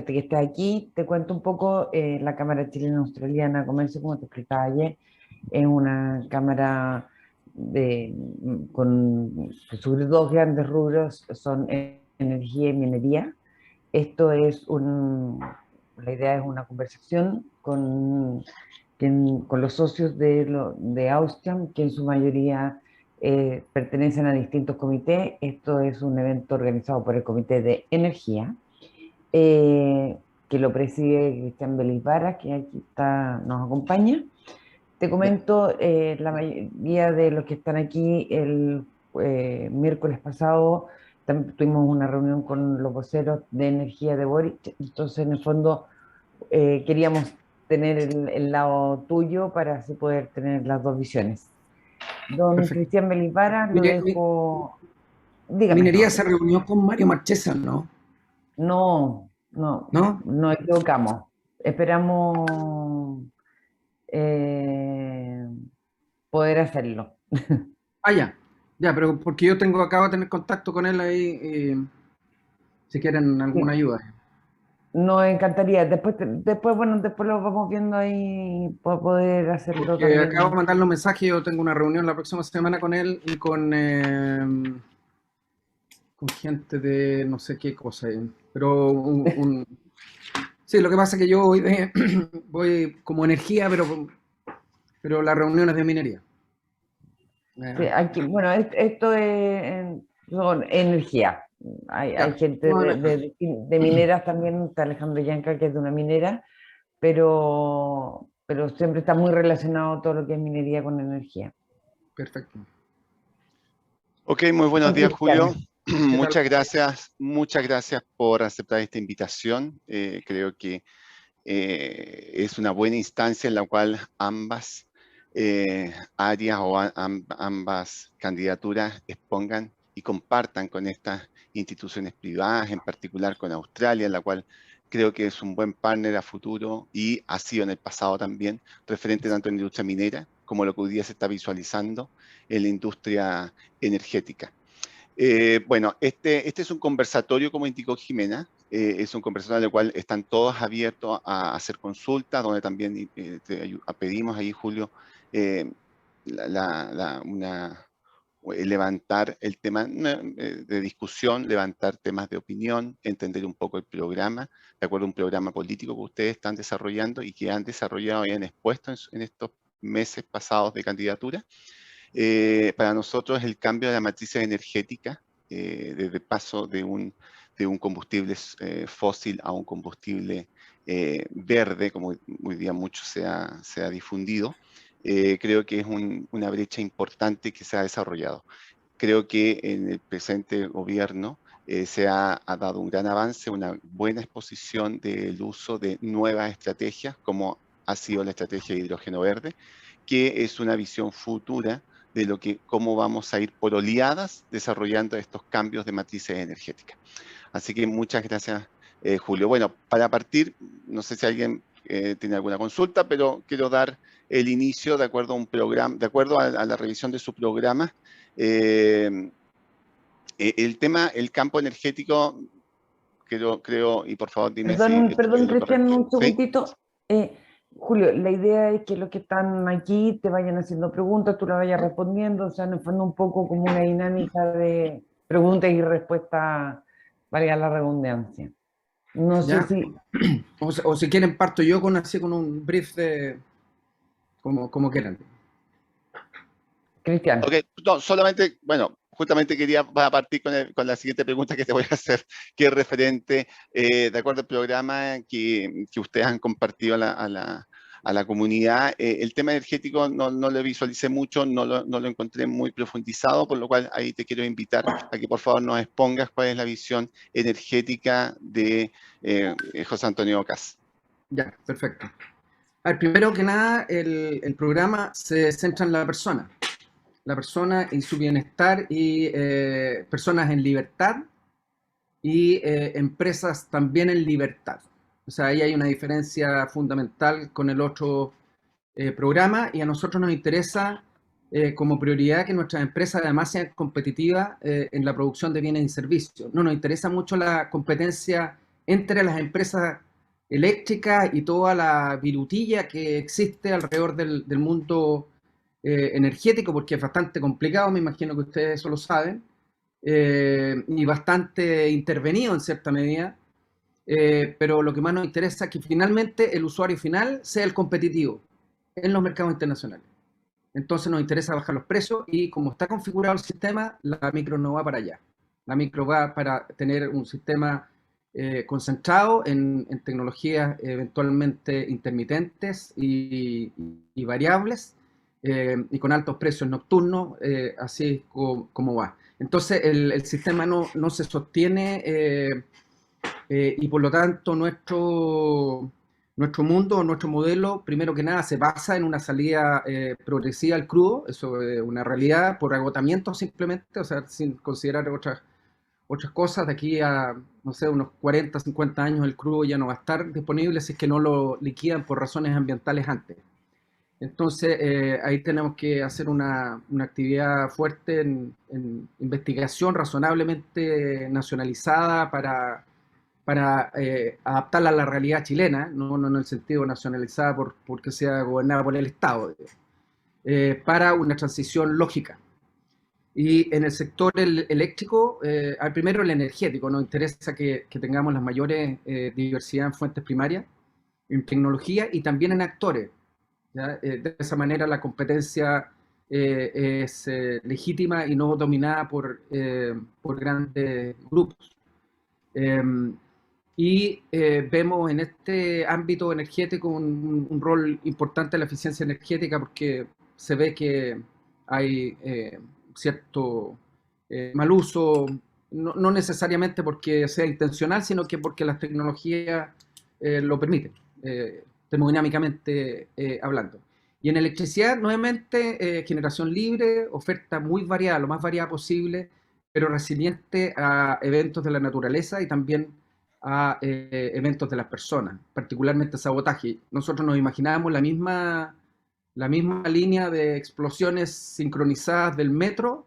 Que estés aquí, te cuento un poco. La Cámara Chileno-Australiana de Comercio, como te explicaba ayer, es una cámara con sus dos grandes rubros son energía y minería. Esto es la idea es una conversación con los socios de Austrian, que en su mayoría pertenecen a distintos comités. Esto es un evento organizado por el Comité de Energía, eh, que lo preside Cristian Belivara, que aquí nos acompaña. Te comento, la mayoría de los que están aquí, el miércoles pasado tuvimos una reunión con los voceros de energía de Boric. Entonces en el fondo queríamos tener el lado tuyo para así poder tener las dos visiones. Don Perfecto. Cristian Belivara, lo dejo. Dígame. Minería se reunió con Mario Marchesa, ¿no? No, no, ¿No? nos equivocamos. Esperamos eh, poder hacerlo. Ah, ya, pero porque yo acabo de tener contacto con él ahí, si quieren alguna Sí, ayuda. nos encantaría. Después lo vamos viendo ahí para poder hacerlo Porque acabo de también. mandarle un mensaje, yo tengo una reunión la próxima semana con él y con gente de no sé qué cosa. Pero sí, lo que pasa es que yo voy como energía, pero la reunión es de minería. Sí, aquí, bueno, esto son energía. Hay Ya. gente No, de mineras también, está Alejandro Yanca, que es de una minera, pero siempre está muy relacionado todo lo que es minería con energía. perfecto. Ok, muy buenos Don días, Julio. Cristian. ¿Qué tal? Muchas gracias por aceptar esta invitación. Creo que es una buena instancia en la cual ambas áreas o ambas candidaturas expongan y compartan con estas instituciones privadas, en particular con Australia, en la cual creo que es un buen partner a futuro y ha sido en el pasado también, referente tanto en la industria minera como lo que hoy día se está visualizando en la industria energética. Bueno, este es un conversatorio, como indicó Jimena, es un conversatorio en el cual están todos abiertos a hacer consultas, donde también pedimos ahí, Julio, eh, levantar el tema de discusión, levantar temas de opinión, entender un poco el programa, de acuerdo a un programa político que ustedes están desarrollando y que han desarrollado y han expuesto en estos meses pasados de candidatura. Para nosotros el cambio de la matriz energética, desde paso de un combustible fósil a un combustible verde, como hoy día mucho se ha difundido, creo que es una brecha importante que se ha desarrollado. Creo que en el presente gobierno se ha dado un gran avance, una buena exposición del uso de nuevas estrategias, como ha sido la estrategia de hidrógeno verde, que es una visión futura de cómo vamos a ir por oleadas desarrollando estos cambios de matrices energéticas. Así que muchas gracias, Julio. Bueno, para partir, no sé si alguien tiene alguna consulta, pero quiero dar el inicio de acuerdo a un programa, de acuerdo a la revisión de su programa. El tema, el campo energético, creo, y por favor dime si estoy Perdón, en lo Cristian, correcto. un ¿Sí? segundito. Julio, la idea es que los que están aquí te vayan haciendo preguntas, tú las vayas respondiendo, o sea, en el fondo un poco como una dinámica de preguntas y respuestas, valga la redundancia. No sé ¿Ya? si, O si quieren parto yo con un brief de como quieran. Cristian. Ok, no, solamente, bueno, justamente quería partir con la siguiente pregunta que te voy a hacer, que es referente, de acuerdo al programa que ustedes han compartido a la comunidad. El tema energético no lo visualicé mucho, no lo encontré muy profundizado, por lo cual ahí te quiero invitar a que por favor nos expongas cuál es la visión energética de José Antonio Ocas. Ya, perfecto. A ver, primero que nada, el programa se centra en la persona y su bienestar y personas en libertad y empresas también en libertad. O sea, ahí hay una diferencia fundamental con el otro programa y a nosotros nos interesa como prioridad que nuestras empresas además sean competitivas en la producción de bienes y servicios. No nos interesa mucho la competencia entre las empresas eléctricas y toda la virutilla que existe alrededor del mundo energético, porque es bastante complicado, me imagino que ustedes eso lo saben, y bastante intervenido en cierta medida, pero lo que más nos interesa es que finalmente el usuario final sea el competitivo en los mercados internacionales. Entonces nos interesa bajar los precios y como está configurado el sistema, la micro no va para allá. La micro va para tener un sistema concentrado en tecnologías eventualmente intermitentes y variables y con altos precios nocturnos, así es como va. Entonces el sistema no se sostiene y por lo tanto nuestro mundo, nuestro modelo, primero que nada, se basa en una salida progresiva al crudo, eso es una realidad, por agotamiento simplemente, o sea, sin considerar otras cosas. De aquí a, no sé, unos 40, 50 años el crudo ya no va a estar disponible si es que no lo liquidan por razones ambientales antes. Entonces, ahí tenemos que hacer una actividad fuerte en investigación razonablemente nacionalizada para adaptarla a la realidad chilena, no en el sentido nacionalizada porque sea gobernada por el Estado, para una transición lógica. Y en el sector eléctrico, al primero el energético, nos interesa que tengamos las mayores diversidad en fuentes primarias, en tecnología y también en actores. De esa manera la competencia es legítima y no dominada por grandes grupos. Vemos en este ámbito energético un rol importante de la eficiencia energética porque se ve que hay cierto mal uso, no necesariamente porque sea intencional, sino que porque las tecnologías lo permiten, termodinámicamente hablando. Y en electricidad, nuevamente, generación libre, oferta muy variada, lo más variada posible, pero resiliente a eventos de la naturaleza y también a eventos de las personas, particularmente sabotaje. Nosotros nos imaginábamos la misma línea de explosiones sincronizadas del metro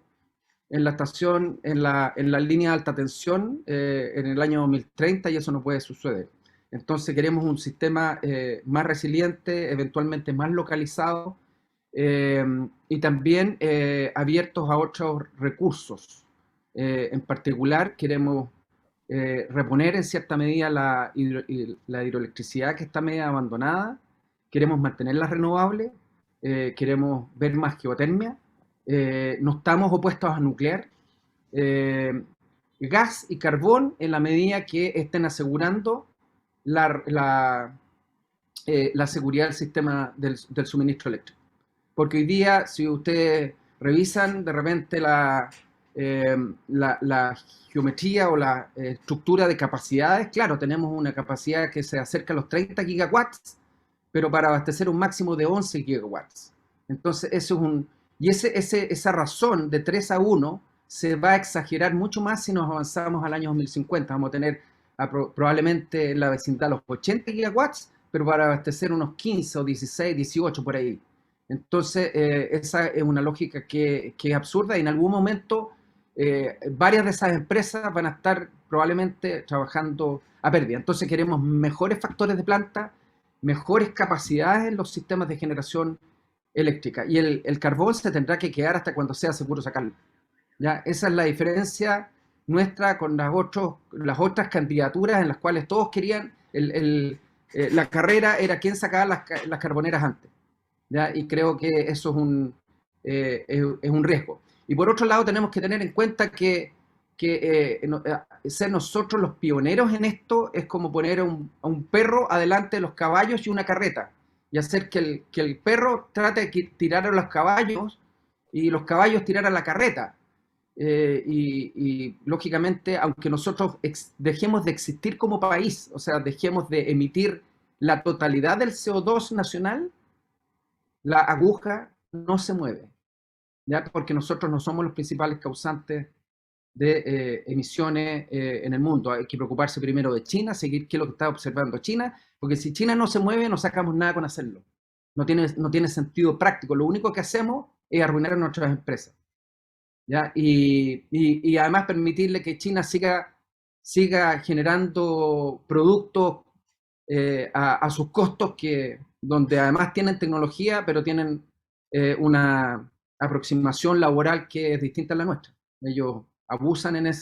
en la estación, en la línea de alta tensión en el año 2030 y eso no puede suceder. Entonces queremos un sistema más resiliente, eventualmente más localizado y también abiertos a otros recursos. En particular queremos reponer en cierta medida la hidroelectricidad que está media abandonada, queremos mantenerla renovable, queremos ver más geotermia, no estamos opuestos a nuclear, gas y carbón en la medida que estén asegurando la seguridad del sistema del suministro eléctrico. Porque hoy día, si ustedes revisan de repente la geometría o la estructura de capacidades, claro, tenemos una capacidad que se acerca a los 30 gigawatts, pero para abastecer un máximo de 11 gigawatts. Entonces, eso es esa razón de 3 a 1 se va a exagerar mucho más si nos avanzamos al año 2050. Vamos a tener probablemente en la vecindad los 80 gigawatts, pero para abastecer unos 15 o 16, 18 por ahí. Entonces, esa es una lógica que es absurda y en algún momento varias de esas empresas van a estar probablemente trabajando a pérdida. Entonces queremos mejores factores de planta, mejores capacidades en los sistemas de generación eléctrica. Y el carbón se tendrá que quedar hasta cuando sea seguro sacarlo. ¿Ya? Esa es la diferencia nuestra con las otras candidaturas en las cuales todos querían, la carrera era quién sacaba las carboneras antes. ¿Ya? Y creo que eso es un riesgo. Y por otro lado tenemos que tener en cuenta que ser nosotros los pioneros en esto es como poner a un perro adelante de los caballos y una carreta y hacer que el perro trate de tirar a los caballos y los caballos tirar a la carreta. Y lógicamente, aunque nosotros dejemos de existir como país, o sea, dejemos de emitir la totalidad del CO2 nacional, la aguja no se mueve. ¿Ya? Porque nosotros no somos los principales causantes de emisiones en el mundo. Hay que preocuparse primero de China, seguir qué es lo que está observando China, porque si China no se mueve, no sacamos nada con hacerlo. No tiene sentido práctico. Lo único que hacemos es arruinar a nuestras empresas, ¿ya? Y además permitirle que China siga generando productos a sus costos, donde además tienen tecnología, pero tienen una aproximación laboral que es distinta a la nuestra. Ellos abusan en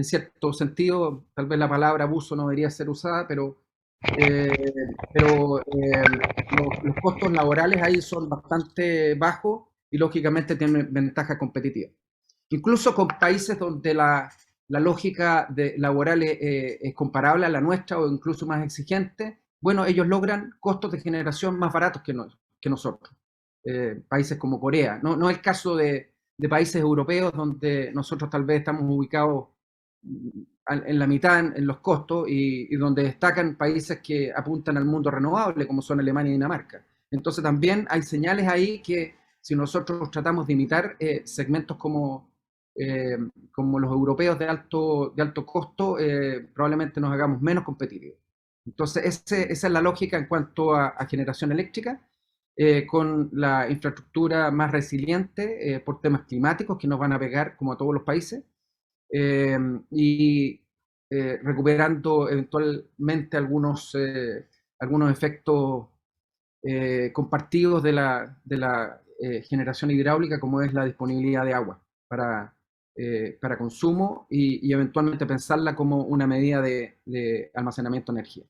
cierto sentido, tal vez la palabra abuso no debería ser usada, pero los costos laborales ahí son bastante bajos y lógicamente tienen ventajas competitivas. Incluso con países donde la lógica laboral es comparable a la nuestra o incluso más exigente, bueno, ellos logran costos de generación más baratos que nosotros. Países como Corea. No es el caso de países europeos donde nosotros tal vez estamos ubicados en la mitad en los costos y donde destacan países que apuntan al mundo renovable, como son Alemania y Dinamarca. Entonces también hay señales ahí que si nosotros tratamos de imitar segmentos como los europeos de alto costo, probablemente nos hagamos menos competitivos. Entonces esa es la lógica en cuanto a generación eléctrica, con la infraestructura más resiliente por temas climáticos que nos van a pegar como a todos los países, y recuperando eventualmente algunos efectos compartidos de la generación hidráulica, como es la disponibilidad de agua para consumo y eventualmente pensarla como una medida de almacenamiento de energía.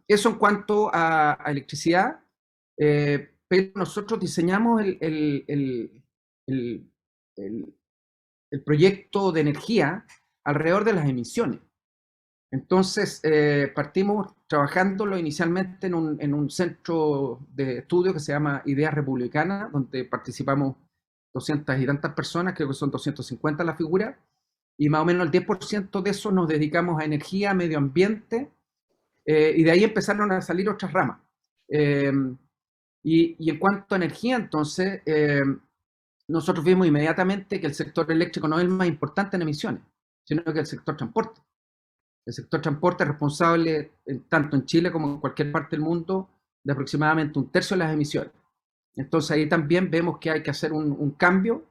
Eso en cuanto a electricidad, pero nosotros diseñamos el proyecto de energía alrededor de las emisiones. Entonces, partimos trabajándolo inicialmente en un centro de estudio que se llama Ideas Republicanas, donde participamos 200 y tantas personas, creo que son 250 la figura, y más o menos el 10% de eso nos dedicamos a energía, medio ambiente, y de ahí empezaron a salir otras ramas. Y en cuanto a energía, entonces, nosotros vimos inmediatamente que el sector eléctrico no es el más importante en emisiones, sino que el sector transporte. El sector transporte es responsable, tanto en Chile como en cualquier parte del mundo, de aproximadamente 1/3 de las emisiones. Entonces ahí también vemos que hay que hacer un cambio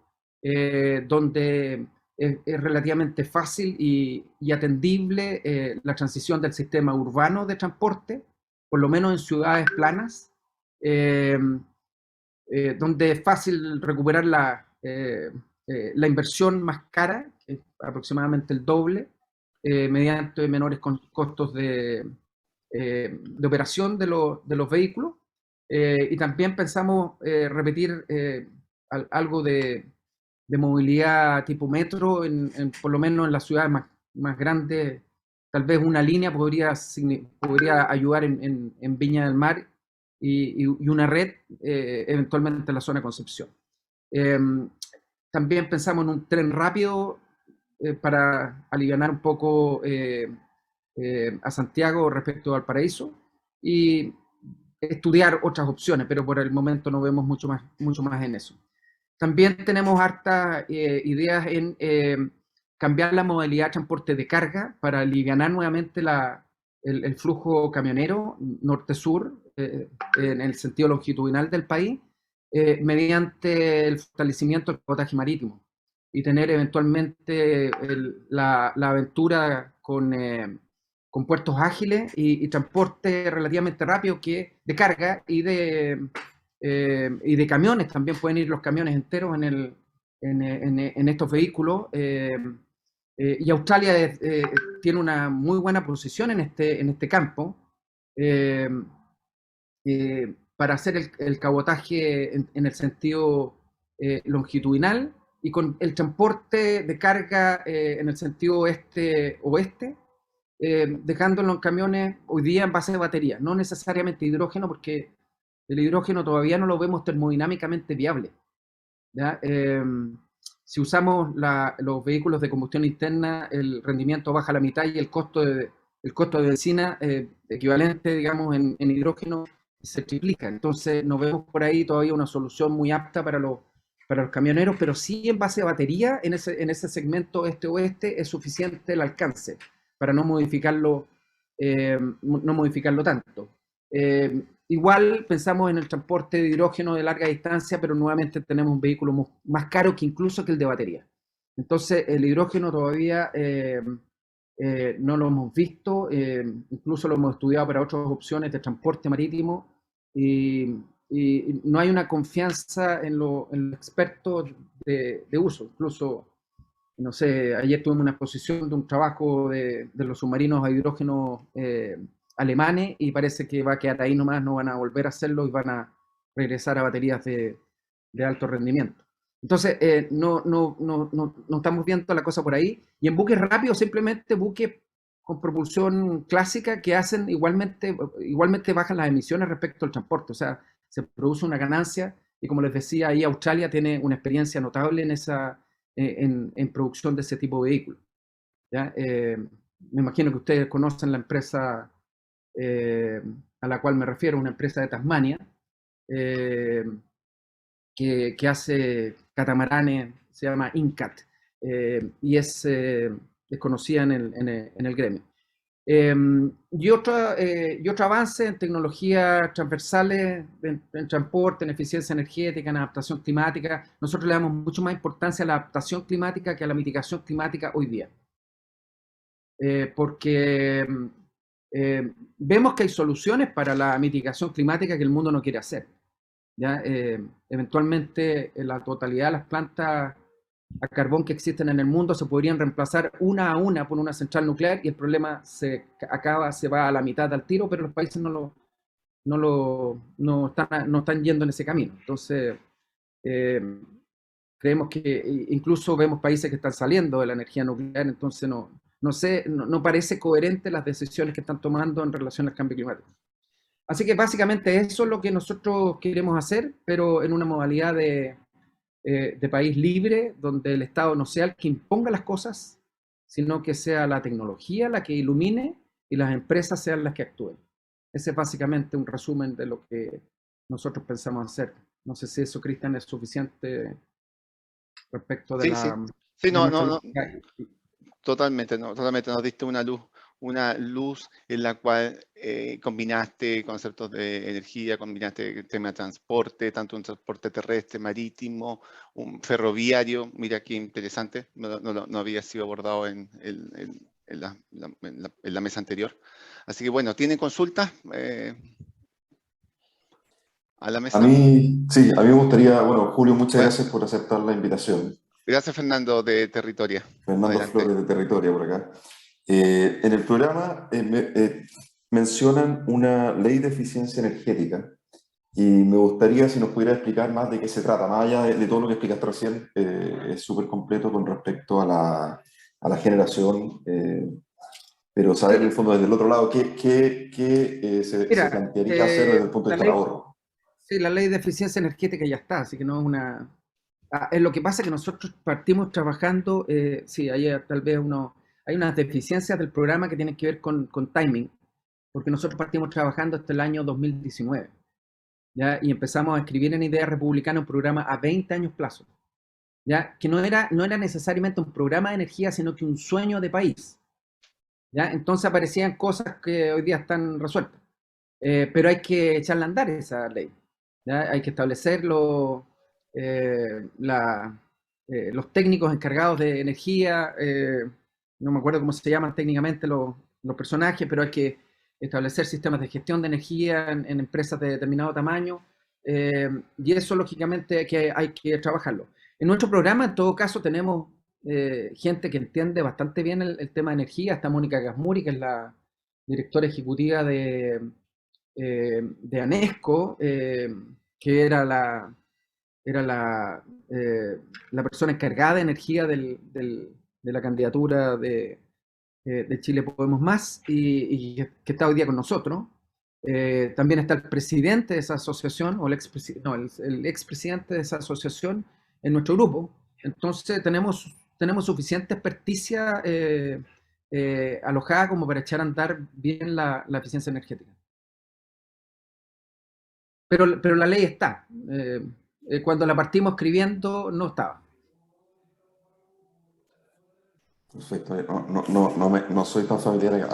donde es relativamente fácil y atendible la transición del sistema urbano de transporte, por lo menos en ciudades planas, donde es fácil recuperar la inversión más cara, que es aproximadamente el doble, mediante menores costos de operación de los vehículos. Y también pensamos repetir algo de movilidad tipo metro, por lo menos en las ciudades más grandes. Tal vez una línea podría ayudar en Viña del Mar y una red eventualmente en la zona de Concepción. También pensamos en un tren rápido para alivianar un poco a Santiago respecto al Paraíso y estudiar otras opciones, pero por el momento no vemos mucho más en eso. También tenemos hartas ideas en cambiar la modalidad de transporte de carga para alivianar nuevamente el flujo camionero norte-sur en el sentido longitudinal del país, mediante el fortalecimiento del cabotaje marítimo y tener eventualmente la aventura con puertos ágiles y transporte relativamente rápido de carga y de camiones. También pueden ir los camiones enteros en estos vehículos. Y Australia tiene una muy buena posición en este campo para hacer el cabotaje en el sentido longitudinal, y con el transporte de carga en el sentido oeste, dejándolo en camiones hoy día en base de batería, no necesariamente hidrógeno, porque el hidrógeno todavía no lo vemos termodinámicamente viable, ¿ya? Si usamos los vehículos de combustión interna, el rendimiento baja a la mitad y el costo de benzina equivalente, digamos, en hidrógeno se triplica. Entonces no vemos por ahí todavía una solución muy apta para los camioneros, pero sí en base a batería en ese segmento este-oeste es suficiente el alcance para no modificarlo tanto. igual pensamos en el transporte de hidrógeno de larga distancia, pero nuevamente tenemos un vehículo más caro que incluso que el de batería. Entonces, el hidrógeno todavía no lo hemos visto, incluso lo hemos estudiado para otras opciones de transporte marítimo y no hay una confianza en los expertos de uso. Incluso, no sé, ayer tuvimos una exposición de un trabajo de los submarinos a hidrógeno alemanes y parece que va a quedar ahí nomás, no van a volver a hacerlo y van a regresar a baterías de alto rendimiento. Entonces, no estamos viendo la cosa por ahí. Y en buques rápidos, simplemente buques con propulsión clásica que hacen igualmente bajan las emisiones respecto al transporte. O sea, se produce una ganancia y como les decía, ahí Australia tiene una experiencia notable en producción de ese tipo de vehículos. ¿Ya? Me imagino que ustedes conocen la empresa a la cual me refiero, una empresa de Tasmania, que hace catamaranes, se llama Incat, y es conocida en el gremio. Y otro avance en tecnologías transversales, en transporte, en eficiencia energética, en adaptación climática. Nosotros le damos mucho más importancia a la adaptación climática que a la mitigación climática hoy día. Porque vemos que hay soluciones para la mitigación climática que el mundo no quiere hacer. ¿Ya? Eventualmente, la totalidad de las plantas a carbón que existen en el mundo se podrían reemplazar una a una por una central nuclear y el problema se va a la mitad al tiro, pero los países no están yendo en ese camino. Entonces, creemos que incluso vemos países que están saliendo de la energía nuclear, entonces no parece coherente las decisiones que están tomando en relación al cambio climático. Así que básicamente eso es lo que nosotros queremos hacer, pero en una modalidad de país libre, donde el Estado no sea el que imponga las cosas, sino que sea la tecnología la que ilumine y las empresas sean las que actúen. Ese es básicamente un resumen de lo que nosotros pensamos hacer. No sé si eso, Cristian, es suficiente respecto de Sí, no, nuestra no, lógica. totalmente nos diste una luz en la cual combinaste conceptos de energía, combinaste el tema de transporte, tanto un transporte terrestre, marítimo, un ferroviario. Mira qué interesante, no había sido abordado en la mesa anterior. Así que bueno, ¿tienen consultas a la mesa? Sí, a mí me gustaría, bueno, Julio, muchas Bueno, gracias por aceptar la invitación. gracias, Fernando, de Territoria. Fernando Adelante. Flores de Territoria por acá. En el programa mencionan una ley de eficiencia energética y me gustaría si nos pudiera explicar más de qué se trata, más allá de todo lo que explicaste recién, es súper completo con respecto a la generación, pero saber en el fondo desde el otro lado qué se plantearía hacer desde el punto de vista del ahorro. Sí, la ley de eficiencia energética ya está, así que no es una... es lo que pasa que nosotros partimos trabajando, sí, hay tal vez hay unas deficiencias del programa que tienen que ver con timing, porque nosotros partimos trabajando hasta el año 2019, ¿ya? Y empezamos a escribir en Idea Republicana un programa a 20 años plazo, ¿ya? Que no era necesariamente un programa de energía, sino que un sueño de país, ¿ya? Entonces aparecían cosas que hoy día están resueltas, pero hay que echarle a andar esa ley, ¿ya? Hay que establecer los técnicos encargados de energía, no me acuerdo cómo se llaman técnicamente los personajes, pero hay que establecer sistemas de gestión de energía en empresas de determinado tamaño, y eso lógicamente hay que trabajarlo. En nuestro programa, en todo caso, tenemos gente que entiende bastante bien el tema de energía. Está Mónica Gasmuri, que es la directora ejecutiva de ANESCO, que era la persona encargada de energía de la candidatura de Chile Podemos Más y que está hoy día con nosotros. También está el presidente de esa asociación, o el expresidente de esa asociación en nuestro grupo. Entonces tenemos suficiente experticia alojada como para echar a andar bien la eficiencia energética. Pero la ley está. Cuando la partimos escribiendo no estaba. Perfecto. No soy tan familiar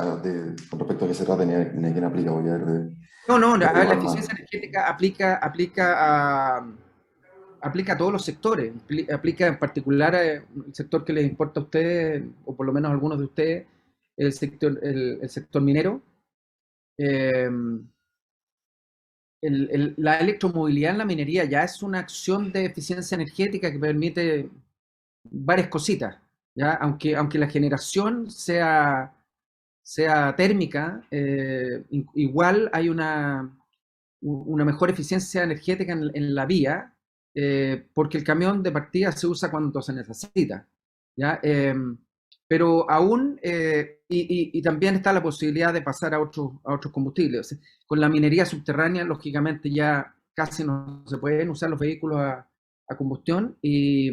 con respecto a qué se trata ni a quién aplica. Voy a ver No, de a ver, la averiguar más. eficiencia energética aplica a todos los sectores, aplica en particular el sector que les importa a ustedes, o por lo menos a algunos de ustedes, el sector minero. Eh, la electromovilidad en la minería ya es una acción de eficiencia energética que permite varias cositas, ¿ya? Aunque la generación sea térmica, igual hay una mejor eficiencia energética en la vía, porque el camión de partida se usa cuando se necesita, ¿ya? Pero aún, y también está la posibilidad de pasar a otros combustibles. O sea, con la minería subterránea, lógicamente ya casi no se pueden usar los vehículos a combustión, y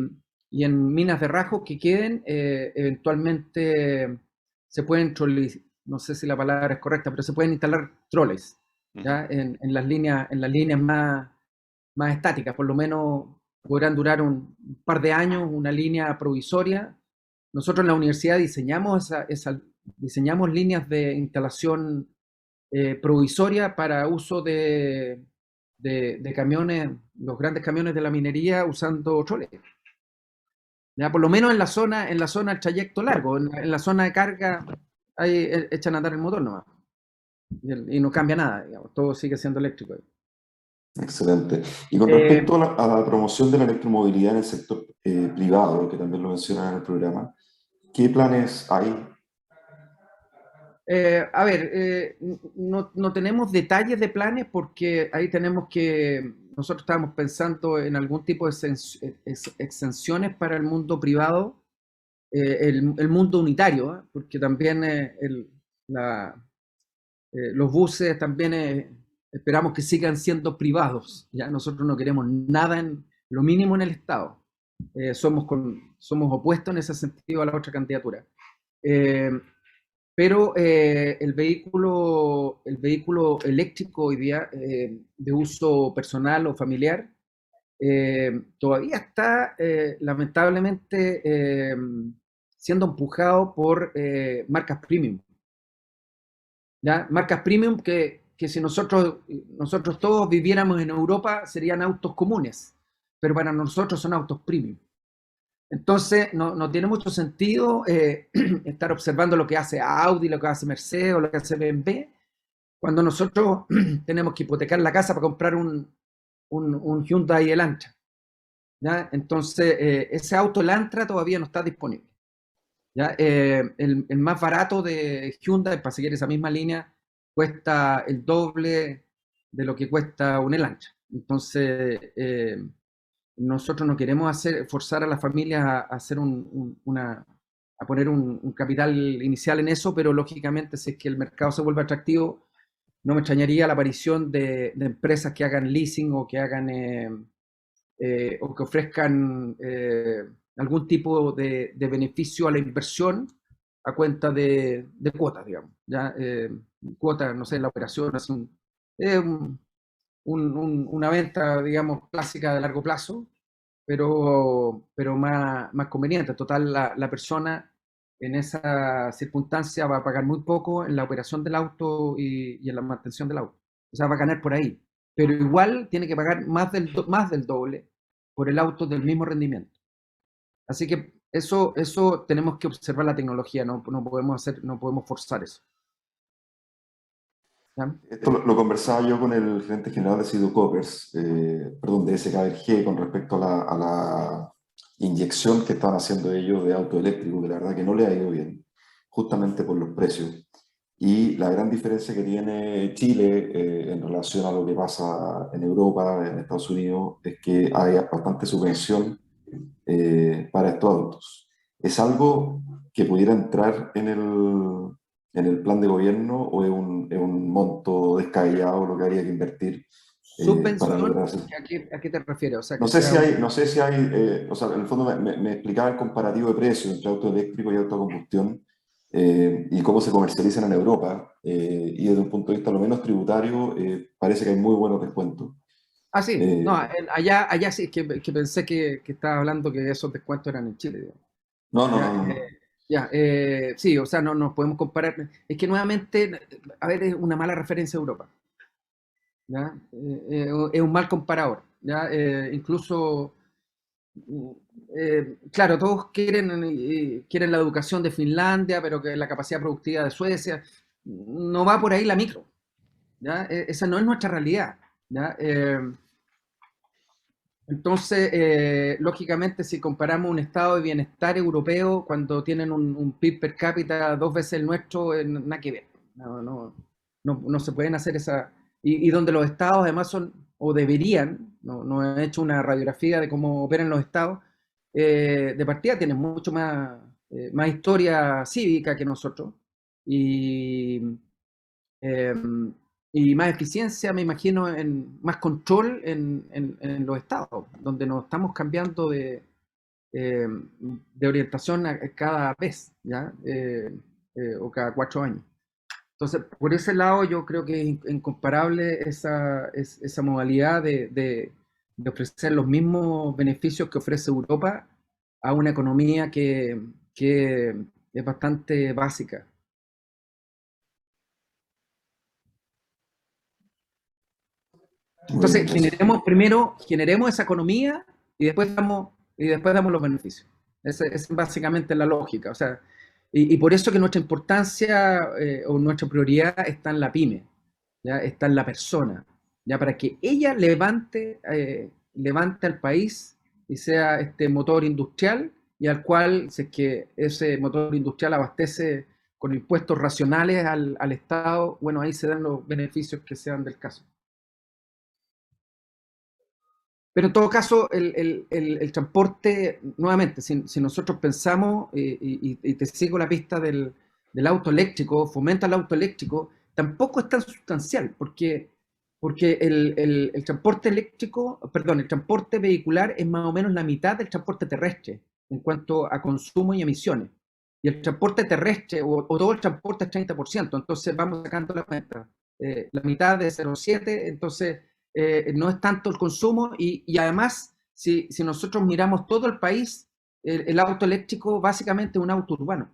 en minas de rajos que queden, eventualmente se pueden no sé si la palabra es correcta, pero se pueden instalar troles, ¿ya? En las líneas más estáticas. Por lo menos podrán durar un par de años, una línea provisoria. Nosotros en la universidad diseñamos líneas de instalación provisoria para uso de camiones, los grandes camiones de la minería usando troles. Ya, por lo menos en la zona del trayecto largo, en la zona de carga, ahí echan a andar el motor nomás. Y no cambia nada, digamos, todo sigue siendo eléctrico. Excelente. Y con Eh, respecto a la promoción de la electromovilidad en el sector privado, que también lo mencionan en el programa, ¿qué planes hay? a ver, no tenemos detalles de planes porque ahí nosotros estábamos pensando en algún tipo de exenciones para el mundo privado, el mundo unitario, ¿eh? Porque también los buses también esperamos que sigan siendo privados, ¿ya? Nosotros no queremos nada en lo mínimo en el Estado. Somos opuestos en ese sentido a la otra candidatura. Eh, pero el vehículo eléctrico hoy día, de uso personal o familiar, todavía está lamentablemente siendo empujado por marcas premium. ¿Ya? Marcas premium que si nosotros todos viviéramos en Europa serían autos comunes, pero para nosotros son autos premium. Entonces, no tiene mucho sentido estar observando lo que hace Audi, lo que hace Mercedes o lo que hace BMW, cuando nosotros tenemos que hipotecar la casa para comprar un Hyundai Elantra, ¿ya? Entonces, ese auto Elantra todavía no está disponible, ¿ya? El más barato de Hyundai, para seguir esa misma línea, cuesta el doble de lo que cuesta un Elantra. Entonces, nosotros no queremos forzar a las familias a hacer a poner un capital inicial en eso, pero lógicamente si es que el mercado se vuelve atractivo, no me extrañaría la aparición de empresas que hagan leasing o que ofrezcan algún tipo de beneficio a la inversión a cuenta de cuotas, digamos. ¿Ya? Cuotas, no sé, la operación, es una venta, digamos, clásica de largo plazo, pero más conveniente. Total, la persona en esa circunstancia va a pagar muy poco en la operación del auto y en la mantención del auto. O sea, va a ganar por ahí. Pero igual tiene que pagar más del doble por el auto del mismo rendimiento. Así que eso tenemos que observar la tecnología, no podemos forzar eso. ¿Ya? Esto lo conversaba yo con el gerente general de Sidu Coppers, perdón, de SKG, con respecto a la inyección que están haciendo ellos de auto eléctrico, que la verdad que no le ha ido bien, justamente por los precios. Y la gran diferencia que tiene Chile en relación a lo que pasa en Europa, en Estados Unidos, es que hay bastante subvención para estos autos. ¿Es algo que pudiera entrar en el plan de gobierno o es un monto descabellado lo que habría que invertir para Subvención, lograr eso? ¿a qué te refieres? O sea, No que sé sea si hay, no sé si hay o sea, en el fondo me explicaba el comparativo de precios entre auto eléctrico y auto a combustión y cómo se comercializan en Europa y desde un punto de vista lo menos tributario parece que hay muy buenos descuentos. Sí, no, Eh, allá sí, que pensé que estaba hablando que esos descuentos eran en Chile, digamos. no, no, Ya, no, no, no. Ya, sí, o sea, no nos podemos comparar. Es que nuevamente, a ver, es una mala referencia a Europa. ¿Ya? Es un mal comparador. ¿Ya? Incluso, claro, todos quieren la educación de Finlandia, pero que la capacidad productiva de Suecia. No va por ahí la micro. ¿Ya? Esa no es nuestra realidad. ¿Ya? Entonces, lógicamente, si comparamos un estado de bienestar europeo cuando tienen un PIB per cápita 2 veces el nuestro, nada que ver. No se pueden hacer esa... Y donde los estados además son, o deberían, no he hecho una radiografía de cómo operan los estados, de partida tienen mucho más historia cívica que nosotros. Y, eh, y más eficiencia, me imagino, más control en los estados, donde nos estamos cambiando de orientación cada vez, ¿ya? O cada 4 años. Entonces, por ese lado, yo creo que es incomparable esa modalidad de ofrecer los mismos beneficios que ofrece Europa a una economía que es bastante básica. Muy bien, Entonces, generemos esa economía y después damos los beneficios. Esa es básicamente la lógica. O sea, y por eso que nuestra importancia o nuestra prioridad está en la pyme, ¿ya? Está en la persona, ¿ya? Para que ella levante al país y sea este motor industrial y al cual, si es que ese motor industrial abastece con impuestos racionales al Estado, bueno, ahí se dan los beneficios que sean del caso. Pero en todo caso, el transporte, nuevamente, si nosotros pensamos, y te sigo la pista del auto eléctrico, fomenta el auto eléctrico, tampoco es tan sustancial, porque el transporte eléctrico, perdón, el transporte vehicular es más o menos la mitad del transporte terrestre en cuanto a consumo y emisiones. Y el transporte terrestre, o todo el transporte es 30%, entonces vamos sacando la cuenta. La mitad de 0,7, entonces no es tanto el consumo y además, si nosotros miramos todo el país, el auto eléctrico básicamente es un auto urbano.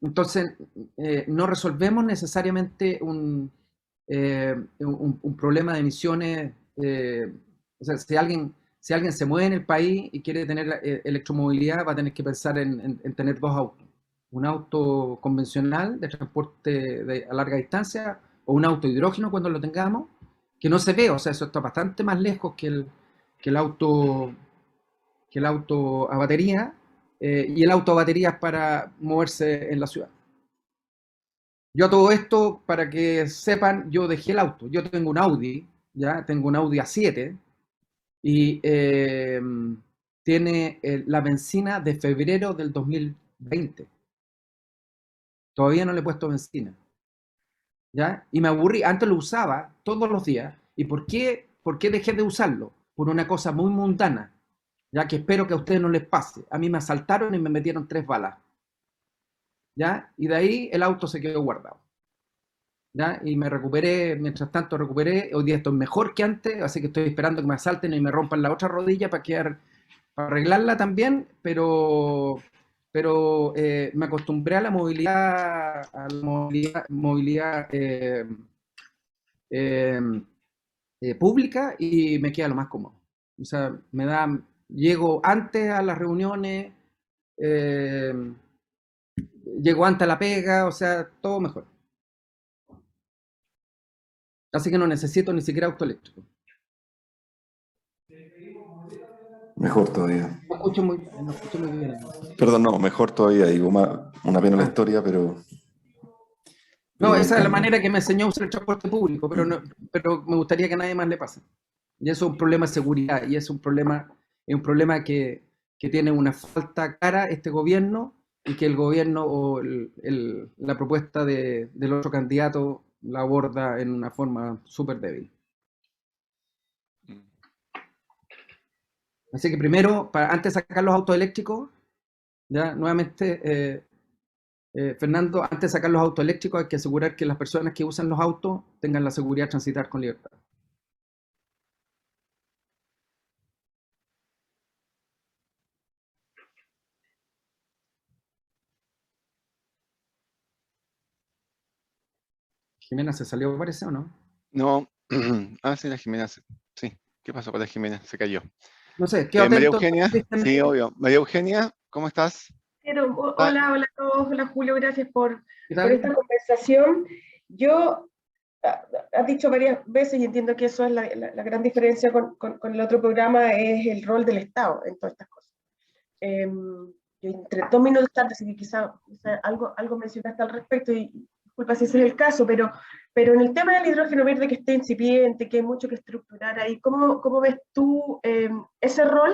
Entonces, no resolvemos necesariamente un problema de emisiones. O sea, si alguien se mueve en el país y quiere tener electromovilidad, va a tener que pensar en tener dos autos. Un auto convencional de transporte a larga distancia o un auto hidrógeno cuando lo tengamos, que no se ve, o sea, eso está bastante más lejos que el auto, que el auto a batería, y el auto a batería es para moverse en la ciudad. Yo a todo esto, para que sepan, yo dejé el auto. Yo tengo un Audi, ya tengo un Audi A7 y tiene la benzina de febrero del 2020. Todavía no le he puesto benzina, ¿ya? Y me aburrí. Antes lo usaba todos los días. ¿Y por qué dejé de usarlo? Por una cosa muy mundana, ya que espero que a ustedes no les pase. A mí me asaltaron y me metieron 3 balas, ¿ya? Y de ahí el auto se quedó guardado, ¿ya? Y me recuperé, mientras tanto recuperé. Hoy día estoy mejor que antes, así que estoy esperando que me asalten y me rompan la otra rodilla para arreglarla también, pero me acostumbré a la movilidad eh, pública y me queda lo más cómodo. O sea, llego antes a las reuniones, eh, llego antes a la pega, o sea, todo mejor. Así que no necesito ni siquiera auto eléctrico. Mejor todavía. No escucho muy bien. Perdón, no, mejor todavía. Digo, una pena la Ah, historia, pero no, me esa es la encanta. manera que me enseñó a usar el transporte público, pero me gustaría que a nadie más le pase. Y eso es un problema de seguridad, y es un problema que tiene una falta cara este gobierno, y que el gobierno o la propuesta del otro candidato la aborda en una forma súper débil. Así que primero, antes de sacar los autos eléctricos, ya nuevamente, Fernando, antes de sacar los autos eléctricos hay que asegurar que las personas que usan los autos tengan la seguridad de transitar con libertad. Jimena se salió, parece, ¿o no? No, sí, la Jimena, sí. ¿Qué pasó con la Jimena? Se cayó. No sé, quedo María atento. Eugenia, sí, obvio. María Eugenia, ¿cómo estás? Hola, hola a todos, hola Julio, gracias ¿Qué por esta tal? conversación. Yo, has dicho varias veces, y entiendo que eso es la gran diferencia con el otro programa, es el rol del Estado en todas estas cosas. Yo entré 2 minutos tarde, así que quizá algo mencionaste al respecto, y disculpa si ese es el caso, pero en el tema del hidrógeno verde que está incipiente, que hay mucho que estructurar ahí, ¿cómo ves tú ese rol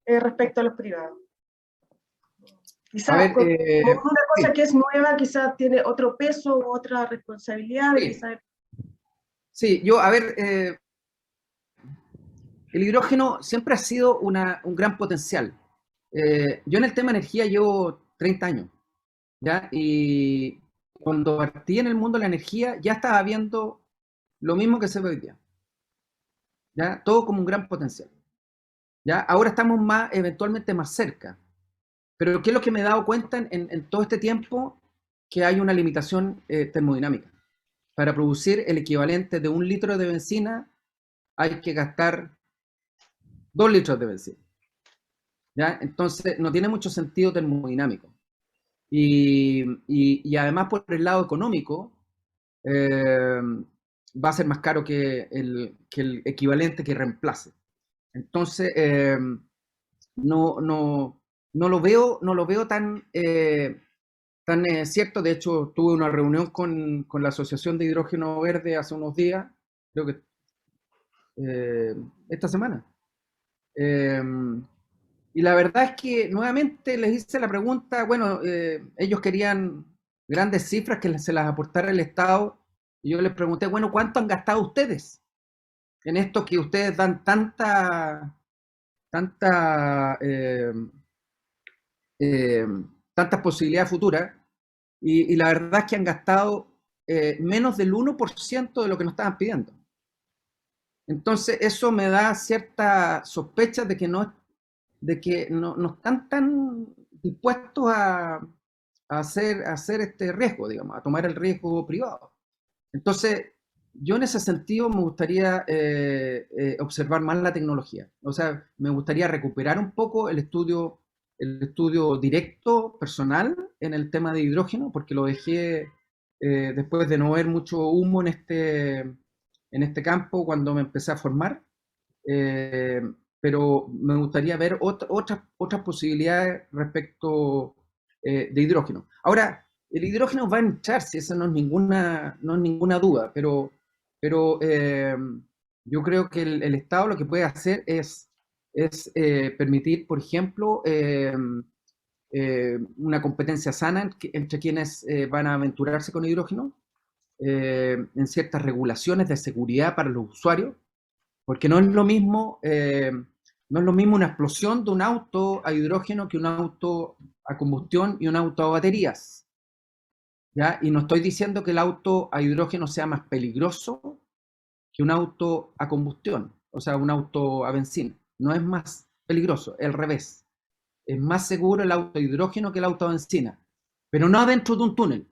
respecto a los privados? A Quizás ver, como una cosa sí, que es nueva, quizás tiene otro peso, otra responsabilidad, sí, quizás... sí, a ver, el hidrógeno siempre ha sido un gran potencial. Yo en el tema energía llevo 30 años, ¿ya? Y cuando partí en el mundo de la energía ya estaba viendo lo mismo que se ve hoy día, ¿ya? Todo como un gran potencial, ¿ya? Ahora estamos eventualmente más cerca. Pero ¿qué es lo que me he dado cuenta en todo este tiempo? Que hay una limitación termodinámica. Para producir el equivalente de 1 litro de benzina hay que gastar 2 litros de benzina, ¿ya? Entonces no tiene mucho sentido termodinámico. Y además por el lado económico va a ser más caro que el equivalente que reemplace. Entonces no lo veo tan cierto. De hecho, tuve una reunión con la Asociación de Hidrógeno Verde hace unos días, creo que esta semana. Eh, y la verdad es que nuevamente les hice la pregunta, bueno, ellos querían grandes cifras que se las aportara el Estado, y yo les pregunté, bueno, ¿cuánto han gastado ustedes en esto que ustedes dan tanta, eh, tantas posibilidades futuras? Y la verdad es que han gastado menos del 1% de lo que nos estaban pidiendo. Entonces eso me da cierta sospecha de que no están tan dispuestos a hacer este riesgo, digamos, a tomar el riesgo privado. Entonces, yo en ese sentido me gustaría observar más la tecnología. O sea, me gustaría recuperar un poco el estudio directo, personal, en el tema de hidrógeno, porque lo dejé después de no ver mucho humo en este campo cuando me empecé a formar. Eh, pero me gustaría ver otras posibilidades respecto de hidrógeno. Ahora, el hidrógeno va a entrar, si esa no es ninguna duda, pero yo creo que el Estado lo que puede hacer es permitir, por ejemplo, una competencia sana entre quienes van a aventurarse con hidrógeno, en ciertas regulaciones de seguridad para los usuarios, porque no es lo mismo una explosión de un auto a hidrógeno que un auto a combustión y un auto a baterías, ¿ya? Y no estoy diciendo que el auto a hidrógeno sea más peligroso que un auto a combustión, o sea, un auto a benzina. No es más peligroso, es al revés. Es más seguro el auto a hidrógeno que el auto a benzina, pero no dentro de un túnel,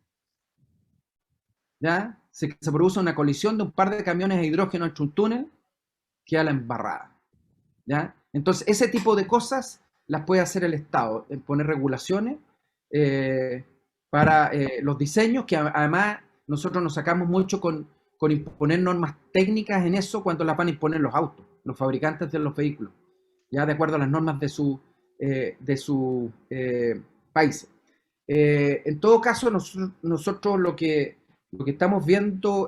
¿ya? Si se produce una colisión de un par de camiones a hidrógeno entre un túnel, queda la embarrada, ¿ya? Entonces, ese tipo de cosas las puede hacer el Estado, en poner regulaciones para los diseños, que además nosotros nos sacamos mucho con imponer normas técnicas en eso cuando las van a imponer los autos, los fabricantes de los vehículos, ya de acuerdo a las normas de su país. En todo caso, nosotros lo que estamos viendo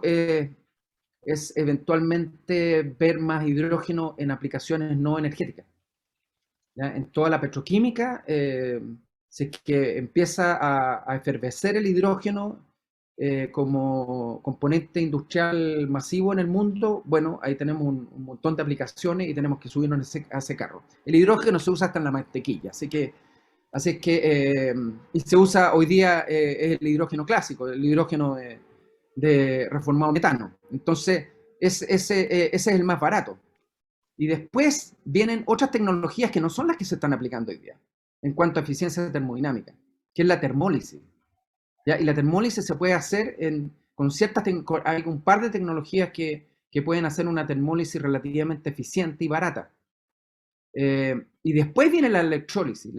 es eventualmente ver más hidrógeno en aplicaciones no energéticas, ¿ya? En toda la petroquímica, si es que empieza a efervecer el hidrógeno como componente industrial masivo en el mundo, bueno, ahí tenemos un montón de aplicaciones y tenemos que subirnos a ese carro. El hidrógeno se usa hasta en la mantequilla, así es que y se usa hoy día es el hidrógeno clásico, el hidrógeno de reformado metano. Entonces, ese es el más barato. Y después vienen otras tecnologías que no son las que se están aplicando hoy día, en cuanto a eficiencia termodinámica, que es la termólisis, ¿ya? Y la termólisis se puede hacer hay un par de tecnologías que pueden hacer una termólisis relativamente eficiente y barata. Y después viene la electrólisis,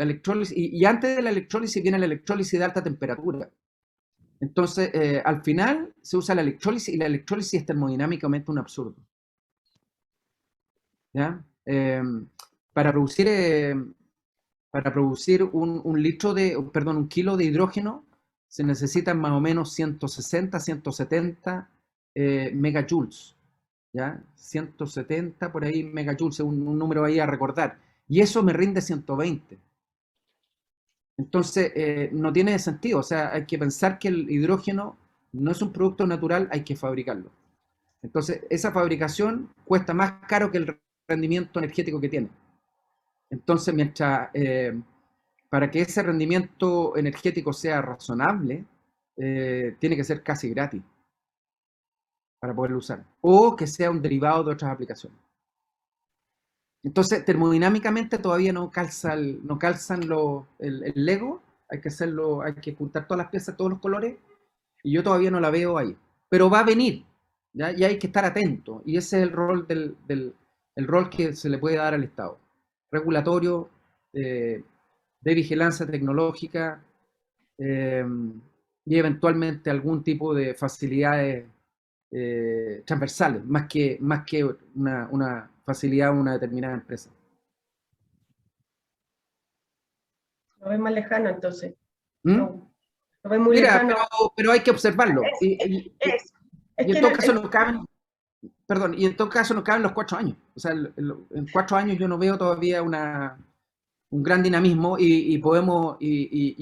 y antes de la electrólisis viene la electrólisis de alta temperatura. Entonces, al final se usa la electrólisis, y la electrólisis es termodinámicamente un absurdo. ¿Ya? Para producir un kilo de hidrógeno se necesitan más o menos 160, 170 megajoules. ¿Ya? 170 por ahí megajoules, un número ahí a recordar. Y eso me rinde 120. Entonces, no tiene sentido. O sea, hay que pensar que el hidrógeno no es un producto natural, hay que fabricarlo. Entonces, esa fabricación cuesta más caro que el rendimiento energético que tiene. Entonces, para que ese rendimiento energético sea razonable, tiene que ser casi gratis para poderlo usar, o que sea un derivado de otras aplicaciones. Entonces, termodinámicamente todavía no calzan el Lego, hay que juntar todas las piezas, todos los colores, y yo todavía no la veo ahí. Pero va a venir, ¿ya? Y hay que estar atento, y ese es el rol el rol que se le puede dar al Estado. Regulatorio, de vigilancia tecnológica, y eventualmente algún tipo de facilidades transversales, más que una facilidad a una determinada empresa. Lo ves más lejano, entonces. ¿Mm? No, lo ves muy Mira, lejano. pero hay que observarlo. Y en todo caso no caben, perdón, y en todo caso no caben los 4 años. O sea, en 4 años yo no veo todavía un gran dinamismo, y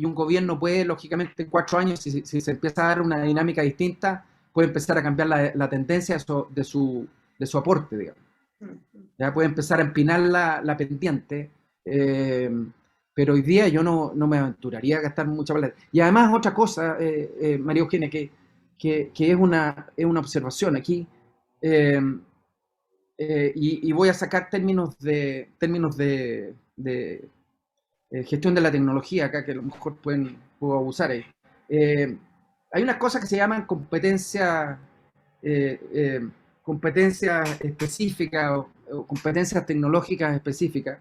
un gobierno puede, lógicamente, en 4 años, si se empieza a dar una dinámica distinta, puede empezar a cambiar la tendencia de su aporte, digamos. Ya puede empezar a empinar la pendiente, pero hoy día yo no me aventuraría a gastar mucha plata. Y además otra cosa, María Eugenia, que es una observación aquí, y voy a sacar términos de gestión de la tecnología acá, que a lo mejor puedo abusar ahí. Hay unas cosas que se llaman competencias específicas, o competencias tecnológicas específicas,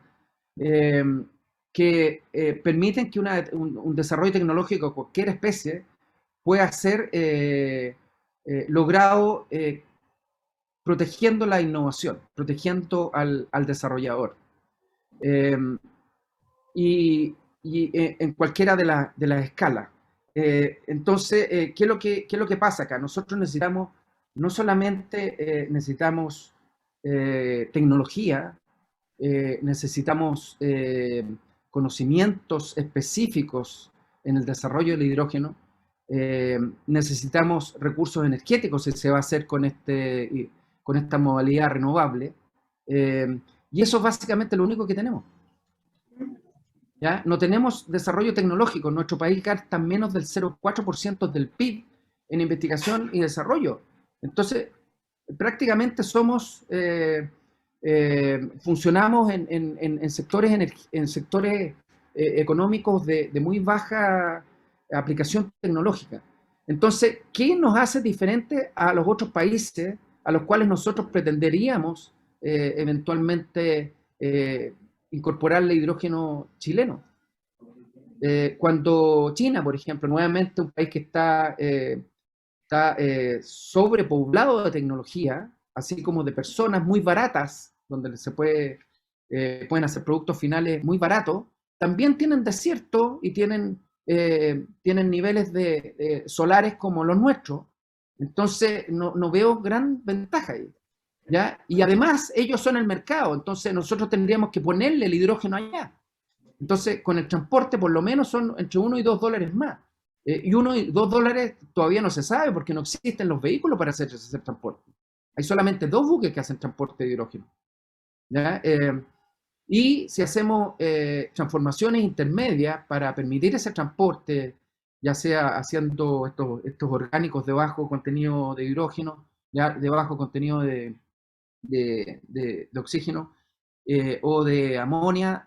que permiten que un desarrollo tecnológico de cualquier especie pueda ser logrado protegiendo la innovación, protegiendo al desarrollador. Y en cualquiera de las escalas. Entonces, ¿qué es lo que pasa acá? Nosotros no solamente necesitamos tecnología, necesitamos conocimientos específicos en el desarrollo del hidrógeno, necesitamos recursos energéticos, si se va a hacer con esta modalidad renovable, y eso es básicamente lo único que tenemos. ¿Ya? No tenemos desarrollo tecnológico. En nuestro país gasta menos del 0,4% del PIB en investigación y desarrollo. Entonces, prácticamente funcionamos en sectores económicos de muy baja aplicación tecnológica. Entonces, ¿qué nos hace diferente a los otros países a los cuales nosotros pretenderíamos eventualmente incorporarle hidrógeno chileno? Cuando China, por ejemplo, nuevamente un país que está sobrepoblado de tecnología, así como de personas muy baratas, donde pueden hacer productos finales muy baratos, también tienen desierto y tienen niveles solares como los nuestros. Entonces, no veo gran ventaja ahí. ¿Ya? Y además ellos son el mercado, entonces nosotros tendríamos que ponerle el hidrógeno allá. Entonces con el transporte por lo menos son entre $1 y $2 más. Y $1 y $2 todavía no se sabe porque no existen los vehículos para hacer ese transporte. Hay solamente 2 buques que hacen transporte de hidrógeno. ¿Ya? Y si hacemos transformaciones intermedias para permitir ese transporte, ya sea haciendo estos orgánicos de bajo contenido de hidrógeno, ya de bajo contenido de oxígeno o de amonia,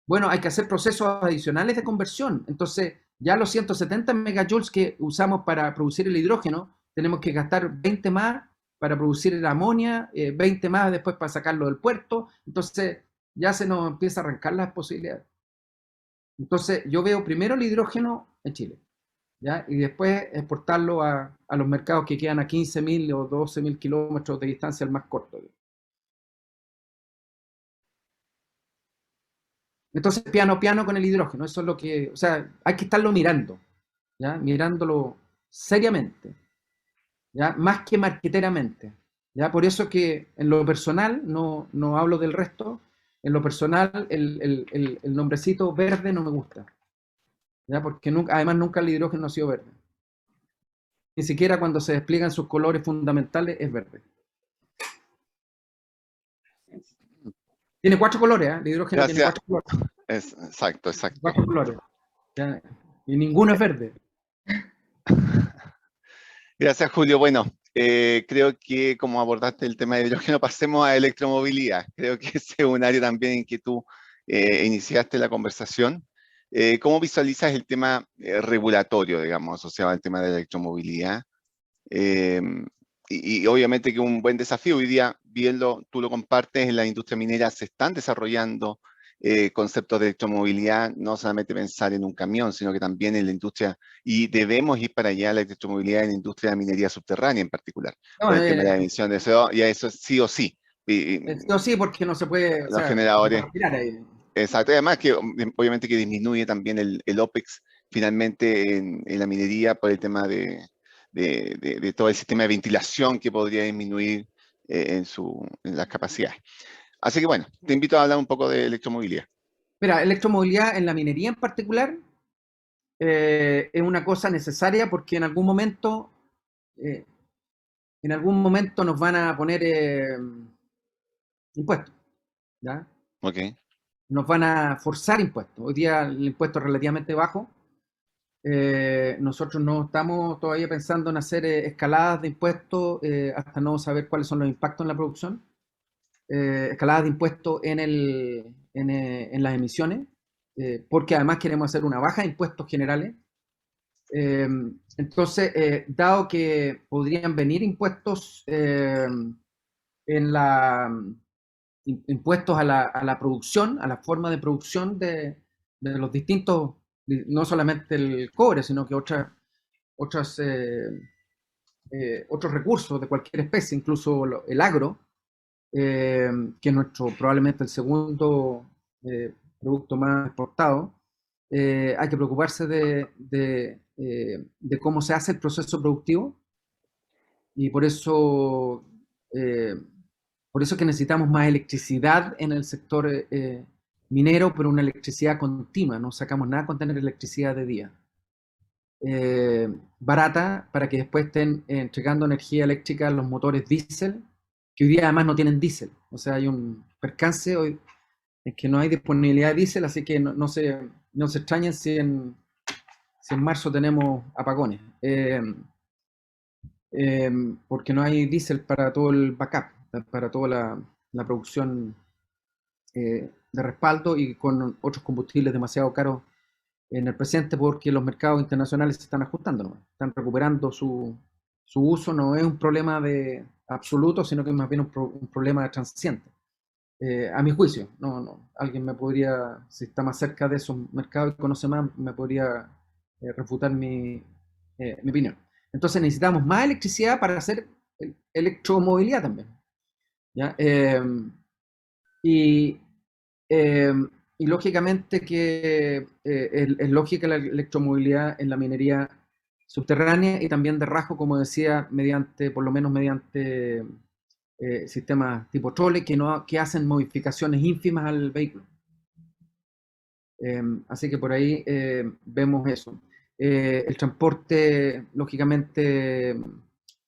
bueno, hay que hacer procesos adicionales de conversión. Entonces, Ya los 170 megajoules que usamos para producir el hidrógeno, tenemos que gastar 20 más para producir el amonia, 20 más después para sacarlo del puerto. Entonces ya se nos empieza a arrancar las posibilidades. Entonces yo veo primero el hidrógeno en Chile, ¿ya? Y después exportarlo a los mercados que quedan a 15.000 o 12.000 kilómetros de distancia, el más corto. Entonces, piano a piano con el hidrógeno, eso es lo que, o sea, hay que estarlo mirando, ¿ya? Mirándolo seriamente, ¿ya? Más que marqueteramente, ¿ya? Por eso que en lo personal, no hablo del resto, en lo personal el nombrecito verde no me gusta, ¿ya? Porque nunca, además nunca el hidrógeno ha sido verde. Ni siquiera cuando se despliegan sus colores fundamentales es verde. Tiene 4 colores, ¿eh? El hidrógeno tiene Gracias. 4 colores. Exacto. 4 colores. ¿Ya? Y ninguno es verde. Gracias, Julio. Bueno, creo que como abordaste el tema de hidrógeno, pasemos a electromovilidad. Creo que ese es un área también en que tú iniciaste la conversación. ¿Cómo visualizas el tema regulatorio, digamos, asociado al tema de la electromovilidad? Y obviamente que un buen desafío hoy día, tú lo compartes, en la industria minera se están desarrollando conceptos de electromovilidad, no solamente pensar en un camión, sino que también en la industria, y debemos ir para allá la electromovilidad en la industria de la minería subterránea en particular, No, por el tema de la emisión de CO2, y a eso sí o sí. no, sí, porque no se puede, o Los sea, generadores, respirar ahí. exacto, además que obviamente que disminuye también el OPEX finalmente en la minería por el tema de todo el sistema de ventilación que podría disminuir en las capacidades. Así que bueno, te invito a hablar un poco de electromovilidad. Mira, electromovilidad en la minería en particular es una cosa necesaria porque eh, en algún momento nos van a poner impuestos, ¿ya? Ok, Nos van a forzar impuestos. Hoy día el impuesto es relativamente bajo. Nosotros no estamos todavía pensando en hacer escaladas de impuestos hasta no saber cuáles son los impactos en la producción. Escaladas de impuestos en las emisiones, porque además queremos hacer una baja de impuestos generales. Entonces, dado que podrían venir impuestos impuestos a la producción, a la forma de producción de los distintos, no solamente el cobre, sino que otras, otros recursos de cualquier especie, incluso el agro, que es probablemente el segundo producto más exportado. Hay que preocuparse de cómo se hace el proceso productivo y eh, por eso es que necesitamos más electricidad en el sector minero, pero una electricidad continua, no sacamos nada con tener electricidad de día. Barata para que después estén entregando energía eléctrica a los motores diésel, que hoy día además no tienen diésel. O sea, hay un percance hoy en que no hay disponibilidad de diésel, así que no se extrañen si en marzo tenemos apagones. Porque no hay diésel para todo el backup, para toda la producción de respaldo y con otros combustibles demasiado caros en el presente porque los mercados internacionales se están ajustando, ¿no? Están recuperando su uso, no es un problema de absoluto, sino que es más bien un problema transiente. A mi juicio, alguien me podría, si está más cerca de esos mercados y conoce más, me podría refutar mi opinión. Entonces necesitamos más electricidad para hacer electromovilidad también, ¿ya? Y, eh, y lógicamente que es lógica la electromovilidad en la minería subterránea y también de rasgo, como decía, por lo menos mediante sistemas tipo trole que hacen modificaciones ínfimas al vehículo. Así que por ahí vemos eso. El transporte, lógicamente,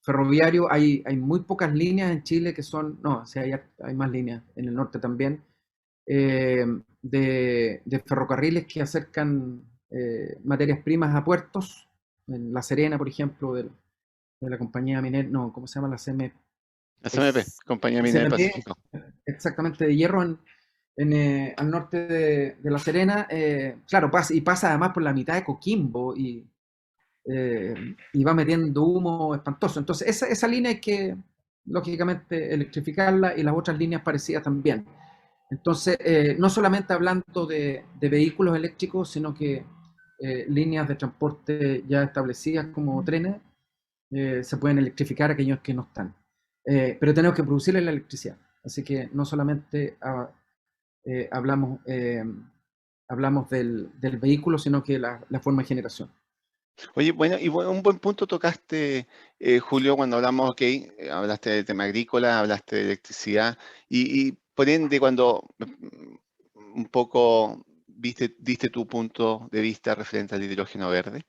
ferroviario, hay muy pocas líneas en Chile que son, no, o sea, hay más líneas en el norte también, de ferrocarriles que acercan materias primas a puertos, en La Serena, por ejemplo, de la compañía minera, no, ¿cómo se llama? La CMP, SMP, Compañía Minera del CMP, Pacífico. exactamente, de hierro al norte de La Serena, claro, pasa además por la mitad de Coquimbo y va metiendo humo espantoso. Entonces, esa línea hay que, lógicamente, electrificarla y las otras líneas parecidas también. Entonces, no solamente hablando de vehículos eléctricos, sino que líneas de transporte ya establecidas como trenes, se pueden electrificar aquellos que no están. Pero tenemos que producirles la electricidad. Así que no solamente hablamos del vehículo, sino que la forma de generación. Oye, bueno, y un buen punto tocaste, Julio, cuando hablamos, ok, hablaste del tema agrícola, hablaste de electricidad, y por ende, cuando un poco diste tu punto de vista referente al hidrógeno verde,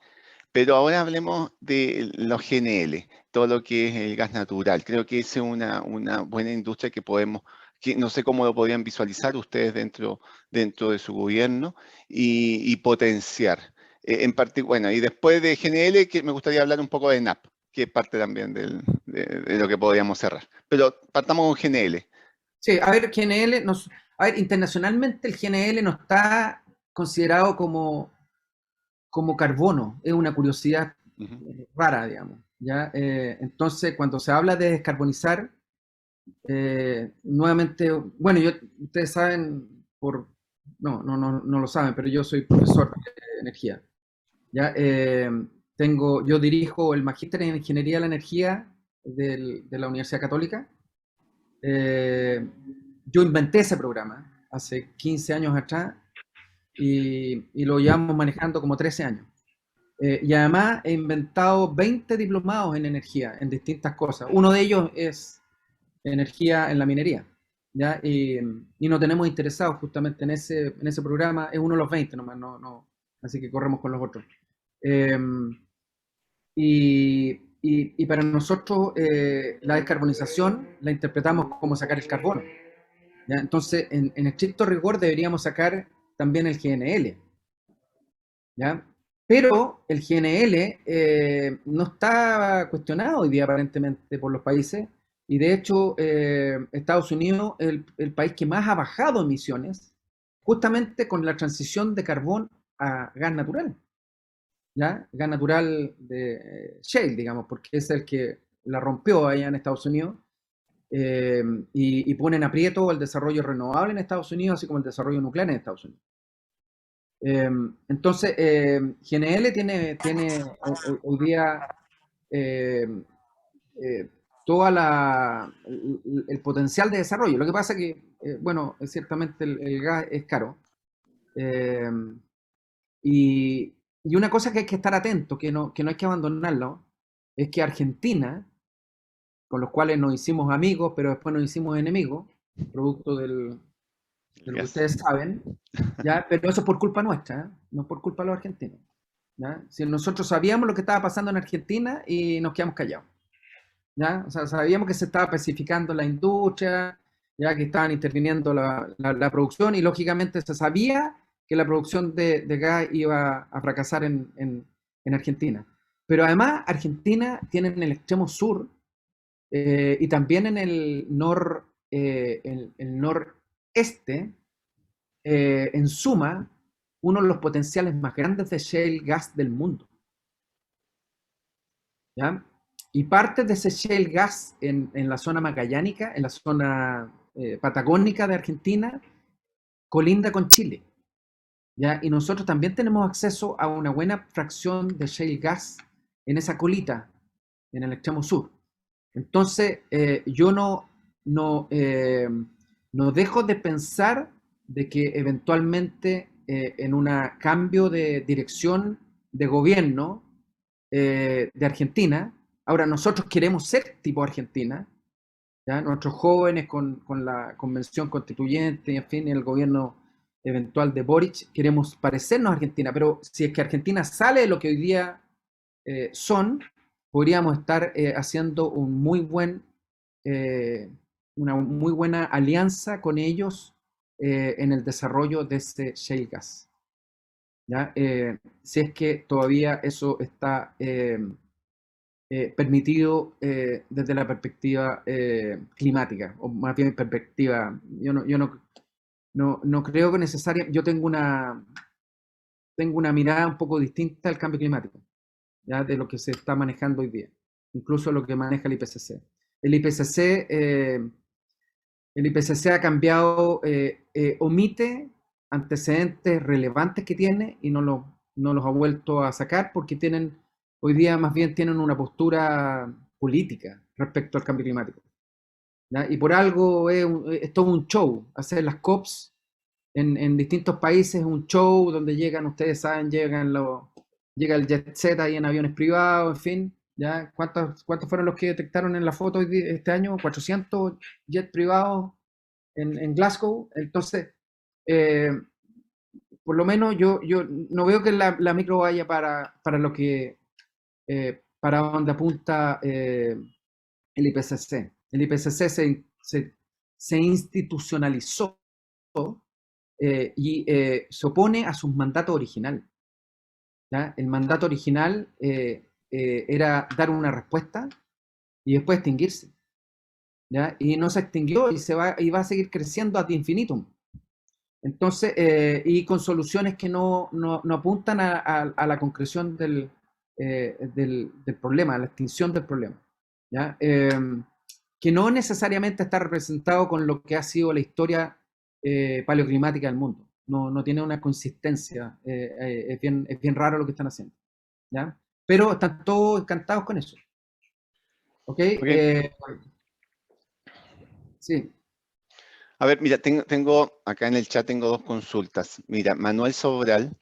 pero ahora hablemos de los GNL, todo lo que es el gas natural. Creo que es una buena industria que no sé cómo lo podrían visualizar ustedes dentro de su gobierno y potenciar. Bueno, y después de GNL, que me gustaría hablar un poco de NAP, que es parte también de lo que podríamos cerrar. Pero partamos con GNL. Sí, a ver, internacionalmente el GNL no está considerado como carbono, es una curiosidad rara, digamos, ¿ya? Entonces, cuando se habla de descarbonizar, nuevamente, bueno, ustedes saben, no lo saben, pero yo soy profesor de energía, ¿ya? Yo dirijo el Magíster en Ingeniería de la Energía de la Universidad Católica. Yo inventé ese programa hace 15 años atrás y lo llevamos manejando como 13 años. Y además he inventado 20 diplomados en energía, en distintas cosas. Uno de ellos es energía en la minería, ¿ya? Y nos tenemos interesados justamente en ese programa. Es uno de los 20 nomás, así que corremos con los otros. Y para nosotros la descarbonización la interpretamos como sacar el carbono, ¿ya? Entonces, en estricto rigor deberíamos sacar también el GNL, ¿ya? Pero el GNL no está cuestionado hoy día aparentemente por los países y de hecho Estados Unidos es el país que más ha bajado emisiones justamente con la transición de carbón a gas natural, ¿ya? Gas natural de shale, digamos, porque es el que la rompió allá en Estados Unidos y pone en aprieto el desarrollo renovable en Estados Unidos, así como el desarrollo nuclear en Estados Unidos. Entonces, GNL tiene hoy día todo el potencial de desarrollo. Lo que pasa que, bueno, ciertamente el gas es caro. Eh, y una cosa que hay que estar atento, que no hay que abandonarlo, es que Argentina, con los cuales nos hicimos amigos, pero después nos hicimos enemigos, producto de lo que ustedes saben, ¿ya? Pero eso es por culpa nuestra, ¿eh? No es por culpa de los argentinos, ¿ya? Si nosotros sabíamos lo que estaba pasando en Argentina y nos quedamos callados, ¿ya? O sea, sabíamos que se estaba pacificando la industria, ya que estaban interviniendo la producción y lógicamente se sabía que la producción de gas iba a fracasar en Argentina. Pero además Argentina tiene en el extremo sur y también en el noreste, en suma, uno de los potenciales más grandes de shale gas del mundo, ¿ya? Y parte de ese shale gas en la zona magallánica, en la zona patagónica de Argentina, colinda con Chile, ¿ya? Y nosotros también tenemos acceso a una buena fracción de shale gas en esa colita, en el extremo sur. Entonces, yo no dejo de pensar de que eventualmente en un cambio de dirección de gobierno de Argentina, ahora nosotros queremos ser tipo Argentina, ¿ya? Nuestros jóvenes con la convención constituyente y en fin, el gobierno eventual de Boric, queremos parecernos a Argentina, pero si es que Argentina sale de lo que hoy día son, podríamos estar haciendo una muy buena alianza con ellos en el desarrollo de este shale gas, ¿ya? Si es que todavía eso está permitido desde la perspectiva climática, o más bien perspectiva, yo no no creo que necesariamente, yo tengo una mirada un poco distinta al cambio climático, ¿ya? De lo que se está manejando hoy día, incluso lo que maneja el IPCC. El IPCC, el IPCC ha cambiado, omite antecedentes relevantes que tiene y no los ha vuelto a sacar porque hoy día más bien tienen una postura política respecto al cambio climático, ¿ya? Y por algo es todo un show, hacer las COPs en distintos países, es un show donde llegan, ustedes saben, llega el jet set ahí en aviones privados, en fin, ¿ya? ¿Cuántos fueron los que detectaron en la foto este año? 400 jets privados en Glasgow. Entonces, eh, por lo menos yo no veo que la micro vaya para lo que, para donde apunta el IPCC. El IPCC se institucionalizó y se opone a sus mandatos originales, ¿ya? El mandato original era dar una respuesta y después extinguirse, ¿ya? Y no se extinguió y va a seguir creciendo ad infinitum. Entonces, y con soluciones que no apuntan a la concreción del problema, a la extinción del problema, ¿ya? Que no necesariamente está representado con lo que ha sido la historia paleoclimática del mundo. No tiene una consistencia, es bien raro lo que están haciendo, ¿ya? Pero están todos encantados con eso. ¿Ok? Sí. A ver, mira, tengo acá en el chat tengo dos consultas. Mira, Manuel Sobral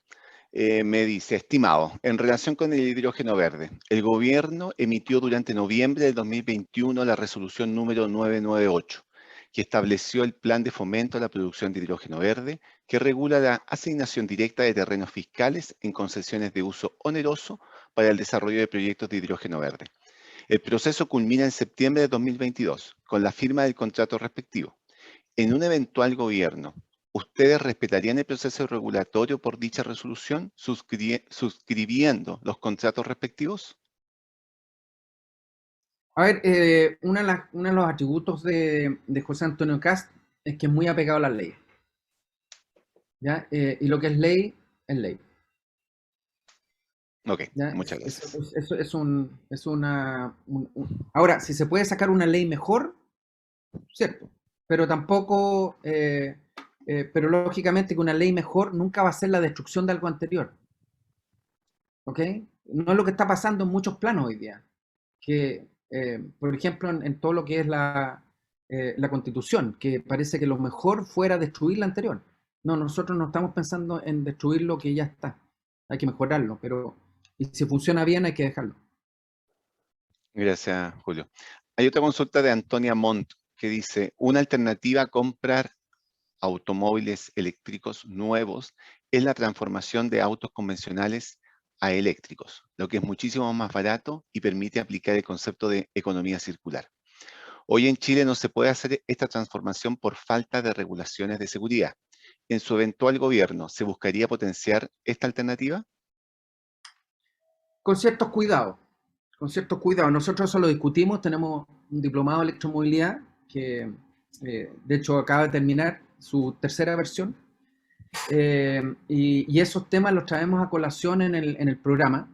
me dice, estimado, en relación con el hidrógeno verde, el gobierno emitió durante noviembre del 2021 la resolución número 998, que estableció el plan de fomento a la producción de hidrógeno verde, que regula la asignación directa de terrenos fiscales en concesiones de uso oneroso para el desarrollo de proyectos de hidrógeno verde. El proceso culmina en septiembre de 2022, con la firma del contrato respectivo. En un eventual gobierno, ¿ustedes respetarían el proceso regulatorio por dicha resolución, suscribiendo los contratos respectivos? A ver, uno de los atributos de José Antonio Kast es que es muy apegado a las leyes, ¿ya? Y lo que es ley, es ley. Ok, ¿Ya? muchas gracias. Eso es Ahora, si se puede sacar una ley mejor, cierto, pero tampoco, pero lógicamente que una ley mejor nunca va a ser la destrucción de algo anterior, ¿ok? No es lo que está pasando en muchos planos hoy día, que, por ejemplo, en todo lo que es la Constitución, que parece que lo mejor fuera destruir la anterior. No, nosotros no estamos pensando en destruir lo que ya está, hay que mejorarlo, pero y si funciona bien hay que dejarlo. Gracias, Julio. Hay otra consulta de Antonia Montt que dice, una alternativa a comprar automóviles eléctricos nuevos es la transformación de autos convencionales a eléctricos, lo que es muchísimo más barato y permite aplicar el concepto de economía circular. Hoy en Chile no se puede hacer esta transformación por falta de regulaciones de seguridad. En su eventual gobierno, ¿se buscaría potenciar esta alternativa? Con ciertos cuidados, con ciertos cuidados. Nosotros eso lo discutimos, tenemos un diplomado de electromovilidad que de hecho acaba de terminar su tercera versión, y esos temas los traemos a colación en el programa,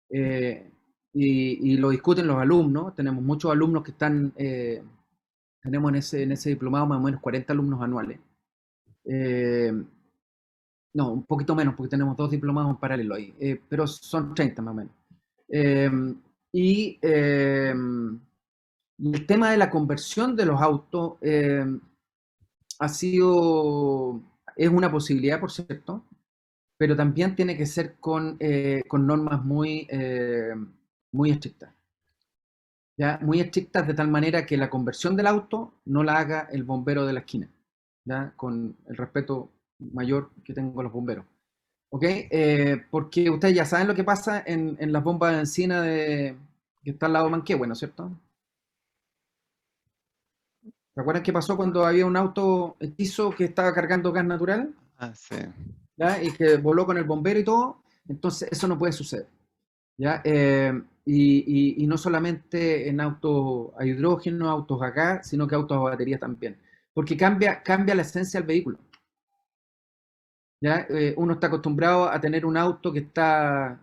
y lo discuten los alumnos. Tenemos muchos alumnos que están, tenemos en ese diplomado más o menos 40 alumnos anuales. No, un poquito menos porque tenemos 2 diplomados en paralelo ahí, pero son 30 más o menos. Y el tema de la conversión de los autos es una posibilidad, por cierto, pero también tiene que ser con normas muy estrictas. ¿Ya? Muy estrictas de tal manera que la conversión del auto no la haga el bombero de la esquina, ¿ya? Con el respeto mayor que tengo a los bomberos. ¿Ok? Porque ustedes ya saben lo que pasa en las bombas de benzina que está al lado de Manquehue, ¿no es cierto? ¿Se acuerdan qué pasó cuando había un auto hechizo que estaba cargando gas natural? Ah, sí. ¿Ya? Y que voló con el bombero y todo. Entonces, eso no puede suceder, ¿ya? Y no solamente en autos a hidrógeno, autos a gas, sino que autos a batería también. Porque cambia la esencia del vehículo. ¿ya? Uno está acostumbrado a tener un auto que está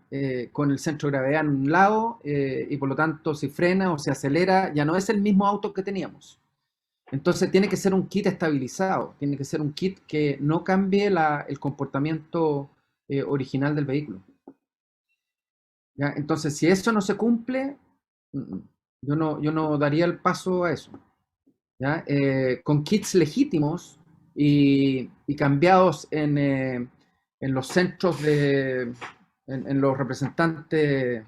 con el centro de gravedad en un lado y por lo tanto si frena o se acelera ya no es el mismo auto que teníamos. Entonces tiene que ser un kit estabilizado, tiene que ser un kit que no cambie el comportamiento original del vehículo. ¿Ya? Entonces si eso no se cumple, yo no daría el paso a eso. ¿Ya? Con kits legítimos y cambiados en los centros en los representantes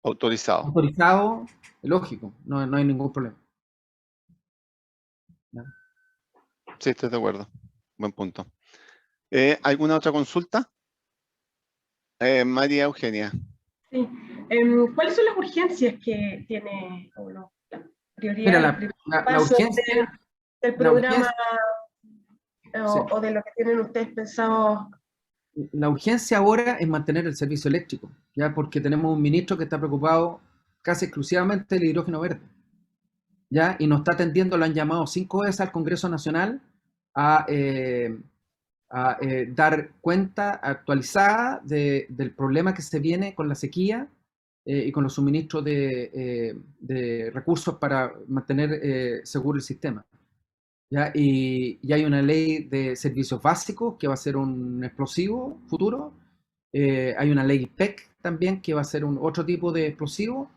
Autorizado. autorizados, lógico, no hay ningún problema. ¿Ya? Sí, estoy de acuerdo. Buen punto. ¿Alguna otra consulta? María Eugenia. Sí. ¿Cuáles son las urgencias que tiene, o no, la prioridad, Mira, el primer la paso urgencia, del la programa urgencia, o de lo que tienen ustedes pensado? la urgencia ahora es mantener el servicio eléctrico, ¿ya? Porque tenemos un ministro que está preocupado casi exclusivamente del hidrógeno verde, ¿ya? Y nos está atendiendo, lo han llamado 5 veces al Congreso Nacional a dar cuenta actualizada del problema que se viene con la sequía y con los suministros de recursos para mantener seguro el sistema. ¿Ya? Y hay una ley de servicios básicos que va a ser un explosivo futuro. Hay una ley PEC también que va a ser otro tipo de explosivo.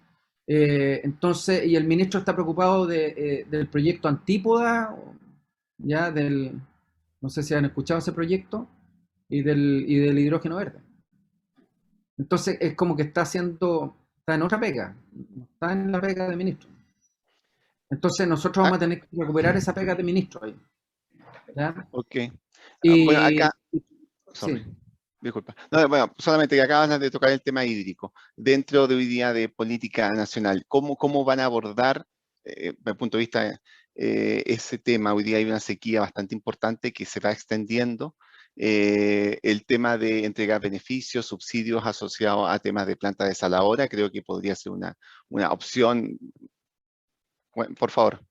Entonces, y el ministro está preocupado del proyecto Antípoda, ya no sé si han escuchado ese proyecto, y del hidrógeno verde. Entonces, es como que está en otra pega, no está en la pega de ministro. Entonces, nosotros vamos a tener que recuperar esa pega de ministro ahí. ¿Ya? Ok. Bueno, Y acá, sorry, sí, disculpa. No, bueno, solamente que acabas de tocar el tema hídrico. Dentro de hoy día de política nacional, ¿cómo van a abordar, desde el punto de vista, ese tema? Hoy día hay una sequía bastante importante que se va extendiendo. El tema de entregar beneficios, subsidios asociados a temas de planta desaladora, creo que podría ser una opción. Bueno, por favor, sí.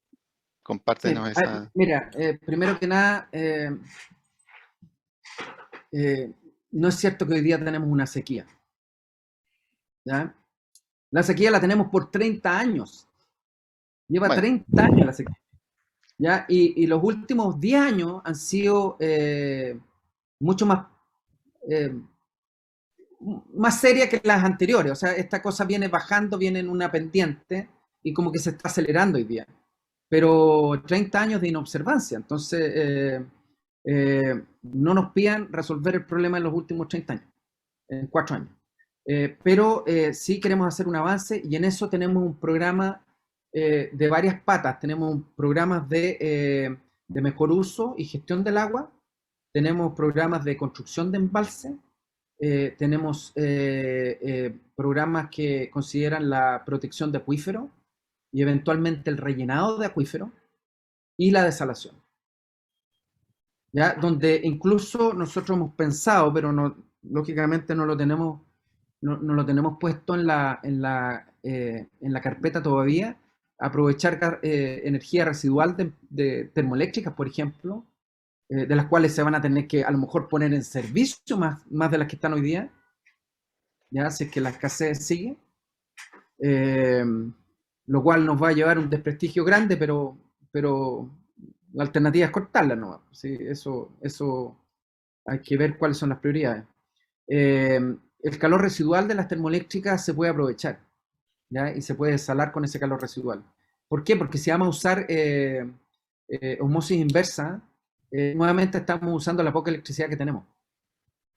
compártenos esa. Mira, primero que nada, no es cierto que hoy día tenemos una sequía. ¿Ya? La sequía la tenemos por 30 años. Lleva Bueno, 30 años la sequía. ¿Ya? Y los últimos 10 años han sido mucho eh, más seria que las anteriores. O sea, esta cosa viene bajando, viene en una pendiente y como que se está acelerando hoy día. Pero 30 años de inobservancia. Entonces, no nos pidan resolver el problema en los últimos 30 años, en 4 años. Pero sí queremos hacer un avance y en eso tenemos un programa de varias patas. Tenemos programas de mejor uso y gestión del agua, tenemos programas de construcción de embalse, tenemos programas que consideran la protección de acuíferos y eventualmente el rellenado de acuíferos y la desalación. ¿Ya? Donde incluso nosotros hemos pensado, pero no, lógicamente no lo tenemos puesto en la carpeta todavía, aprovechar energía residual de termoeléctricas, por ejemplo, de las cuales se van a tener que a lo mejor poner en servicio más de las que están hoy día, ya si es que la escasez sigue, lo cual nos va a llevar un desprestigio grande, pero la alternativa es cortarla, ¿no? Sí, eso hay que ver cuáles son las prioridades. El calor residual de las termoeléctricas se puede aprovechar, ¿ya? Y se puede desalar con ese calor residual. ¿Por qué? Porque si vamos a usar osmosis inversa, nuevamente estamos usando la poca electricidad que tenemos.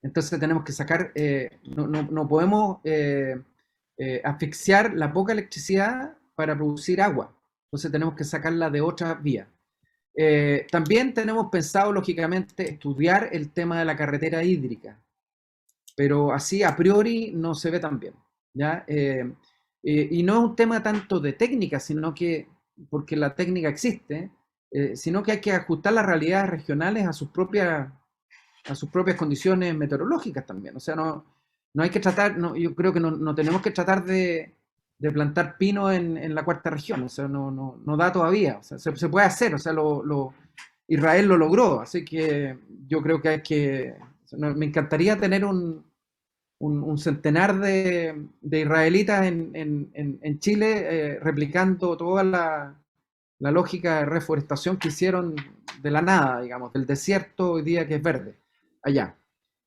Entonces tenemos que sacar, no podemos asfixiar la poca electricidad para producir agua. Entonces tenemos que sacarla de otra vía. También tenemos pensado, lógicamente, estudiar el tema de la carretera hídrica, pero así a priori no se ve tan bien, ¿ya? Y no es un tema tanto de técnica, sino que, porque la técnica existe, sino que hay que ajustar las realidades regionales a sus propias condiciones meteorológicas también. O sea, no hay que tratar, yo creo que no tenemos que tratar de plantar pino en la cuarta región, o sea, no da todavía, o sea, se puede hacer, o sea, Israel lo logró, así que yo creo que me encantaría tener un centenar de israelitas en Chile replicando toda la lógica de reforestación que hicieron de la nada, digamos, del desierto hoy día que es verde, allá.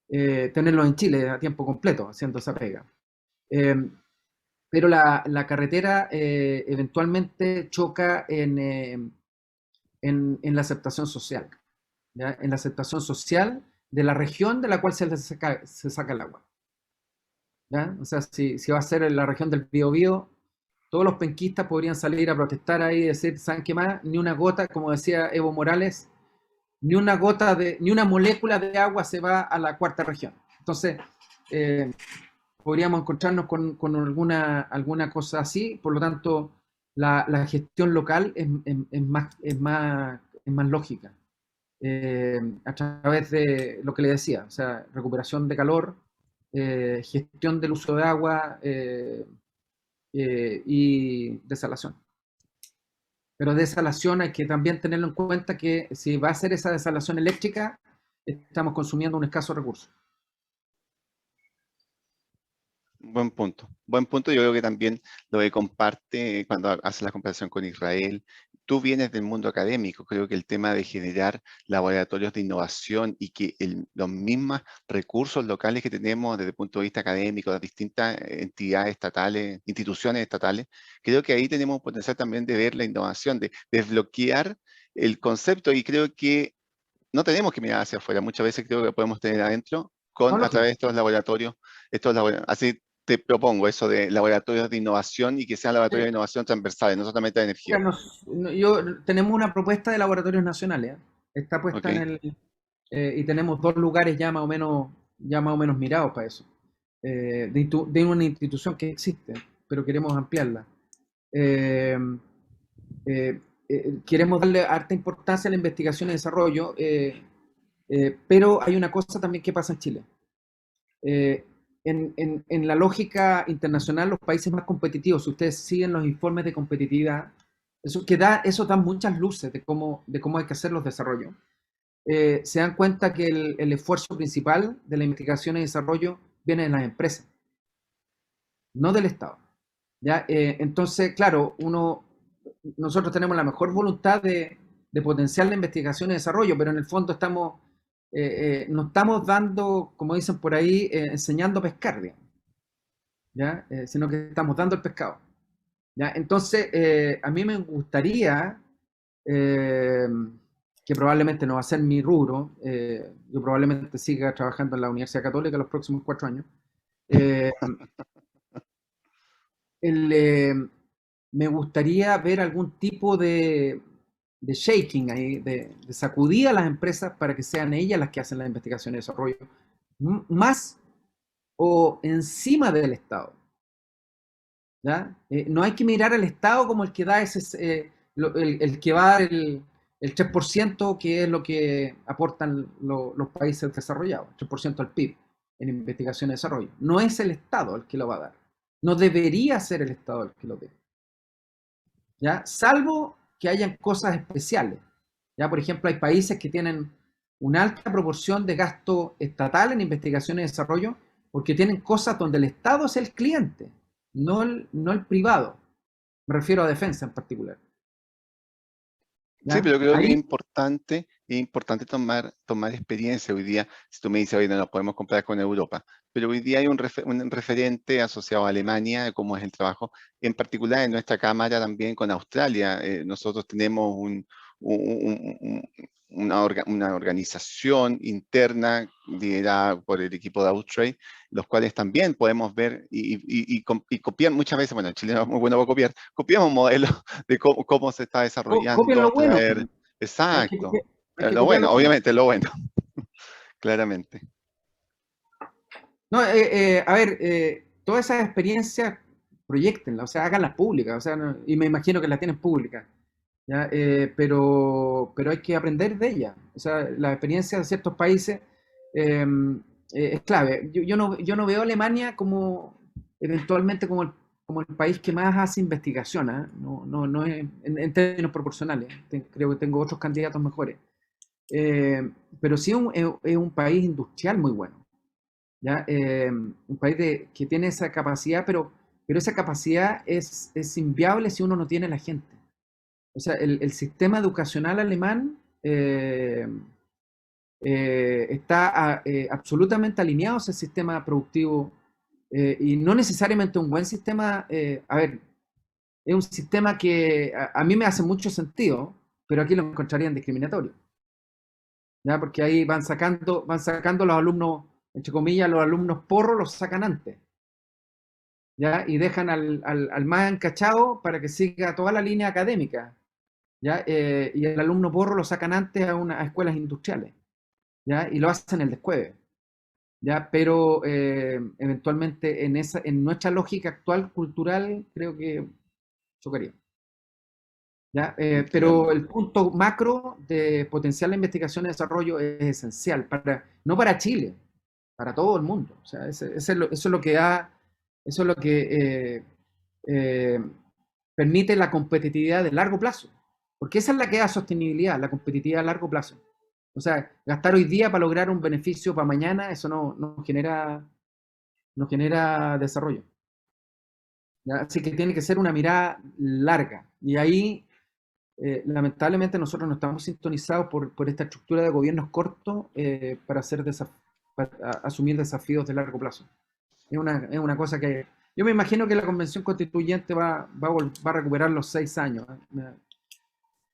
Tenerlos en Chile a tiempo completo, haciendo esa pega. Pero la carretera eventualmente choca en la aceptación social, ¿ya? En la aceptación social de la región de la cual se saca el agua. ¿Ya? O sea, si va a ser en la región del Biobío, todos los penquistas podrían salir a protestar ahí y decir, ¿saben qué más? Ni una gota, como decía Evo Morales, ni una molécula de agua se va a la cuarta región. Entonces, podríamos encontrarnos con alguna cosa así, por lo tanto, la gestión local es más lógica. A través de lo que le decía, o sea, recuperación de calor, gestión del uso de agua y desalación. Pero desalación hay que también tenerlo en cuenta que si va a ser esa desalación eléctrica, estamos consumiendo un escaso recurso. Buen punto. Buen punto. Yo creo que también lo que comparte cuando hace la comparación con Israel. Tú vienes del mundo académico. Creo que el tema de generar laboratorios de innovación y que los mismos recursos locales que tenemos desde el punto de vista académico, las distintas entidades estatales, instituciones estatales, creo que ahí tenemos un potencial también de ver la innovación, de desbloquear el concepto, y creo que no tenemos que mirar hacia afuera. Muchas veces creo que podemos tener adentro a través de estos laboratorios. Así te propongo eso de laboratorios de innovación y que sean laboratorios de innovación transversales, no solamente de energía. Tenemos una propuesta de laboratorios nacionales, ¿eh? Está puesta y tenemos 2 lugares ya más o menos mirados para eso, de una institución que existe, pero queremos ampliarla. Queremos darle harta importancia a la investigación y desarrollo, pero hay una cosa también que pasa en Chile. En la lógica internacional, los países más competitivos, si ustedes siguen los informes de competitividad, eso da muchas luces de cómo hay que hacer los desarrollos. Se dan cuenta que el esfuerzo principal de la investigación y desarrollo viene de las empresas, no del Estado. ¿Ya? Entonces, claro, nosotros tenemos la mejor voluntad de potenciar la investigación y desarrollo, pero en el fondo no estamos dando, como dicen por ahí, enseñando a pescar, digamos, ¿ya? Sino que estamos dando el pescado, ¿ya? Entonces, a mí me gustaría, que probablemente no va a ser mi rubro, yo probablemente siga trabajando en la Universidad Católica los próximos 4 años, me gustaría ver algún tipo de shaking ahí, de sacudir a las empresas para que sean ellas las que hacen la investigación y desarrollo, más o encima del Estado. ¿Ya? No hay que mirar al Estado como el que da el que va a dar el 3%, que es lo que aportan los países desarrollados, 3% al PIB en investigación y desarrollo. No es el Estado el que lo va a dar. No debería ser el Estado el que lo dé. ¿Ya? Salvo que hayan cosas especiales. ¿Ya? Por ejemplo, hay países que tienen una alta proporción de gasto estatal en investigación y desarrollo porque tienen cosas donde el Estado es el cliente, no el privado. Me refiero a defensa en particular. ¿Ya? Sí, pero creo que Ahí, es importante tomar experiencia hoy día. Si tú me dices, hoy no nos podemos comparar con Europa, pero hoy día hay un referente asociado a Alemania, de cómo es el trabajo, en particular en nuestra cámara también con Australia. Nosotros tenemos una organización interna liderada por el equipo de Austrade, los cuales también podemos ver y copiar muchas veces. Bueno, el chileno es muy bueno para copiar, copiamos modelos de cómo se está desarrollando. copien lo bueno. Exacto. Hay que Lo bueno, copiarlo. obviamente, lo bueno. Claramente. No, a ver, todas esas experiencias, proyectenlas, o sea, háganlas públicas, o sea, y me imagino que las tienen públicas, ¿ya? Pero hay que aprender de ellas. O sea, la experiencia de ciertos países es clave. Yo no veo a Alemania como eventualmente como el país que más hace investigación, ¿eh? No es, en términos proporcionales. Creo que tengo otros candidatos mejores. pero sí es un país industrial muy bueno, ¿ya? Un país que tiene esa capacidad, pero esa capacidad es inviable si uno no tiene la gente. O sea, el sistema educacional alemán está absolutamente alineado a ese sistema productivo y no necesariamente un buen sistema. A ver, es un sistema que a mí me hace mucho sentido, pero aquí lo encontrarían discriminatorio, ¿ya? Porque ahí van sacando los alumnos, entre comillas, los alumnos porros los sacan antes, ¿ya? Y dejan al más encachado para que siga toda la línea académica, ¿ya? Y el alumno porro lo sacan antes a escuelas industriales, ¿ya? Y lo hacen el descueve, ¿ya? Pero eventualmente en nuestra lógica actual cultural creo que chocaría, ¿ya? Pero el punto macro de potencial de investigación y desarrollo es esencial, no para Chile, para todo el mundo. O sea, eso es lo que permite la competitividad de largo plazo, porque esa es la que da sostenibilidad, la competitividad a largo plazo. O sea, gastar hoy día para lograr un beneficio para mañana, eso no genera desarrollo, ¿ya? Así que tiene que ser una mirada larga. Y ahí, lamentablemente, nosotros no estamos sintonizados por esta estructura de gobiernos cortos para asumir desafíos de largo plazo. Es una cosa que... Yo me imagino que la Convención Constituyente va a recuperar los 6 años. Me da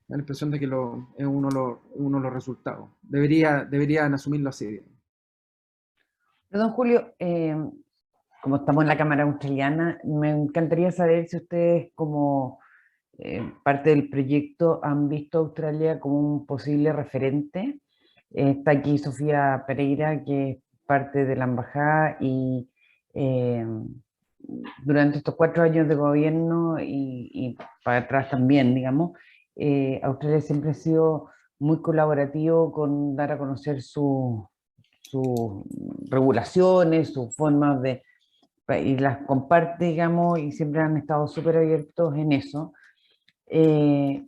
la impresión de que es uno de los resultados. Deberían asumirlo así. Perdón, Julio, como estamos en la Cámara Australiana, me encantaría saber si ustedes como parte del proyecto han visto a Australia como un posible referente. Está aquí Sofía Pereira, que es parte de la embajada y durante estos 4 años de gobierno y para atrás también, digamos, Australia siempre ha sido muy colaborativo con dar a conocer sus regulaciones, sus formas de... y las comparte, digamos, y siempre han estado súper abiertos en eso. Y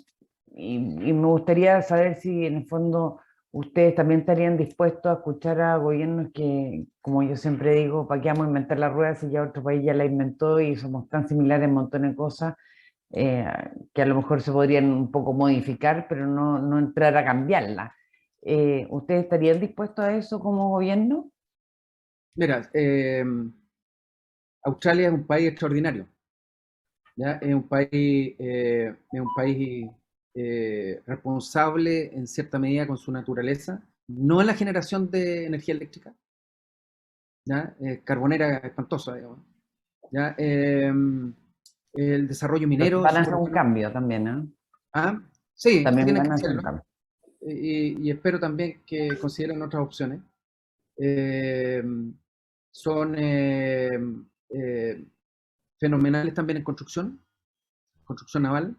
me gustaría saber si en el fondo ustedes también estarían dispuestos a escuchar a gobiernos que, como yo siempre digo, ¿para qué vamos a inventar la rueda si ya otro país ya la inventó y somos tan similares en un montón de cosas que a lo mejor se podrían un poco modificar, pero no entrar a cambiarla? ¿Ustedes estarían dispuestos a eso como gobierno? Mira, Australia es un país extraordinario, ¿ya? Es un país responsable en cierta medida con su naturaleza, no en la generación de energía eléctrica, ¿ya? Carbonera espantosa, digamos, ¿ya? El desarrollo minero es Van a súper hacer un bueno. cambio también, ¿eh? ¿Ah? Sí, También tienen que van a hacer un hacerlo. cambio. Y espero también que consideren otras opciones. Eh, Son fenomenales también en construcción naval.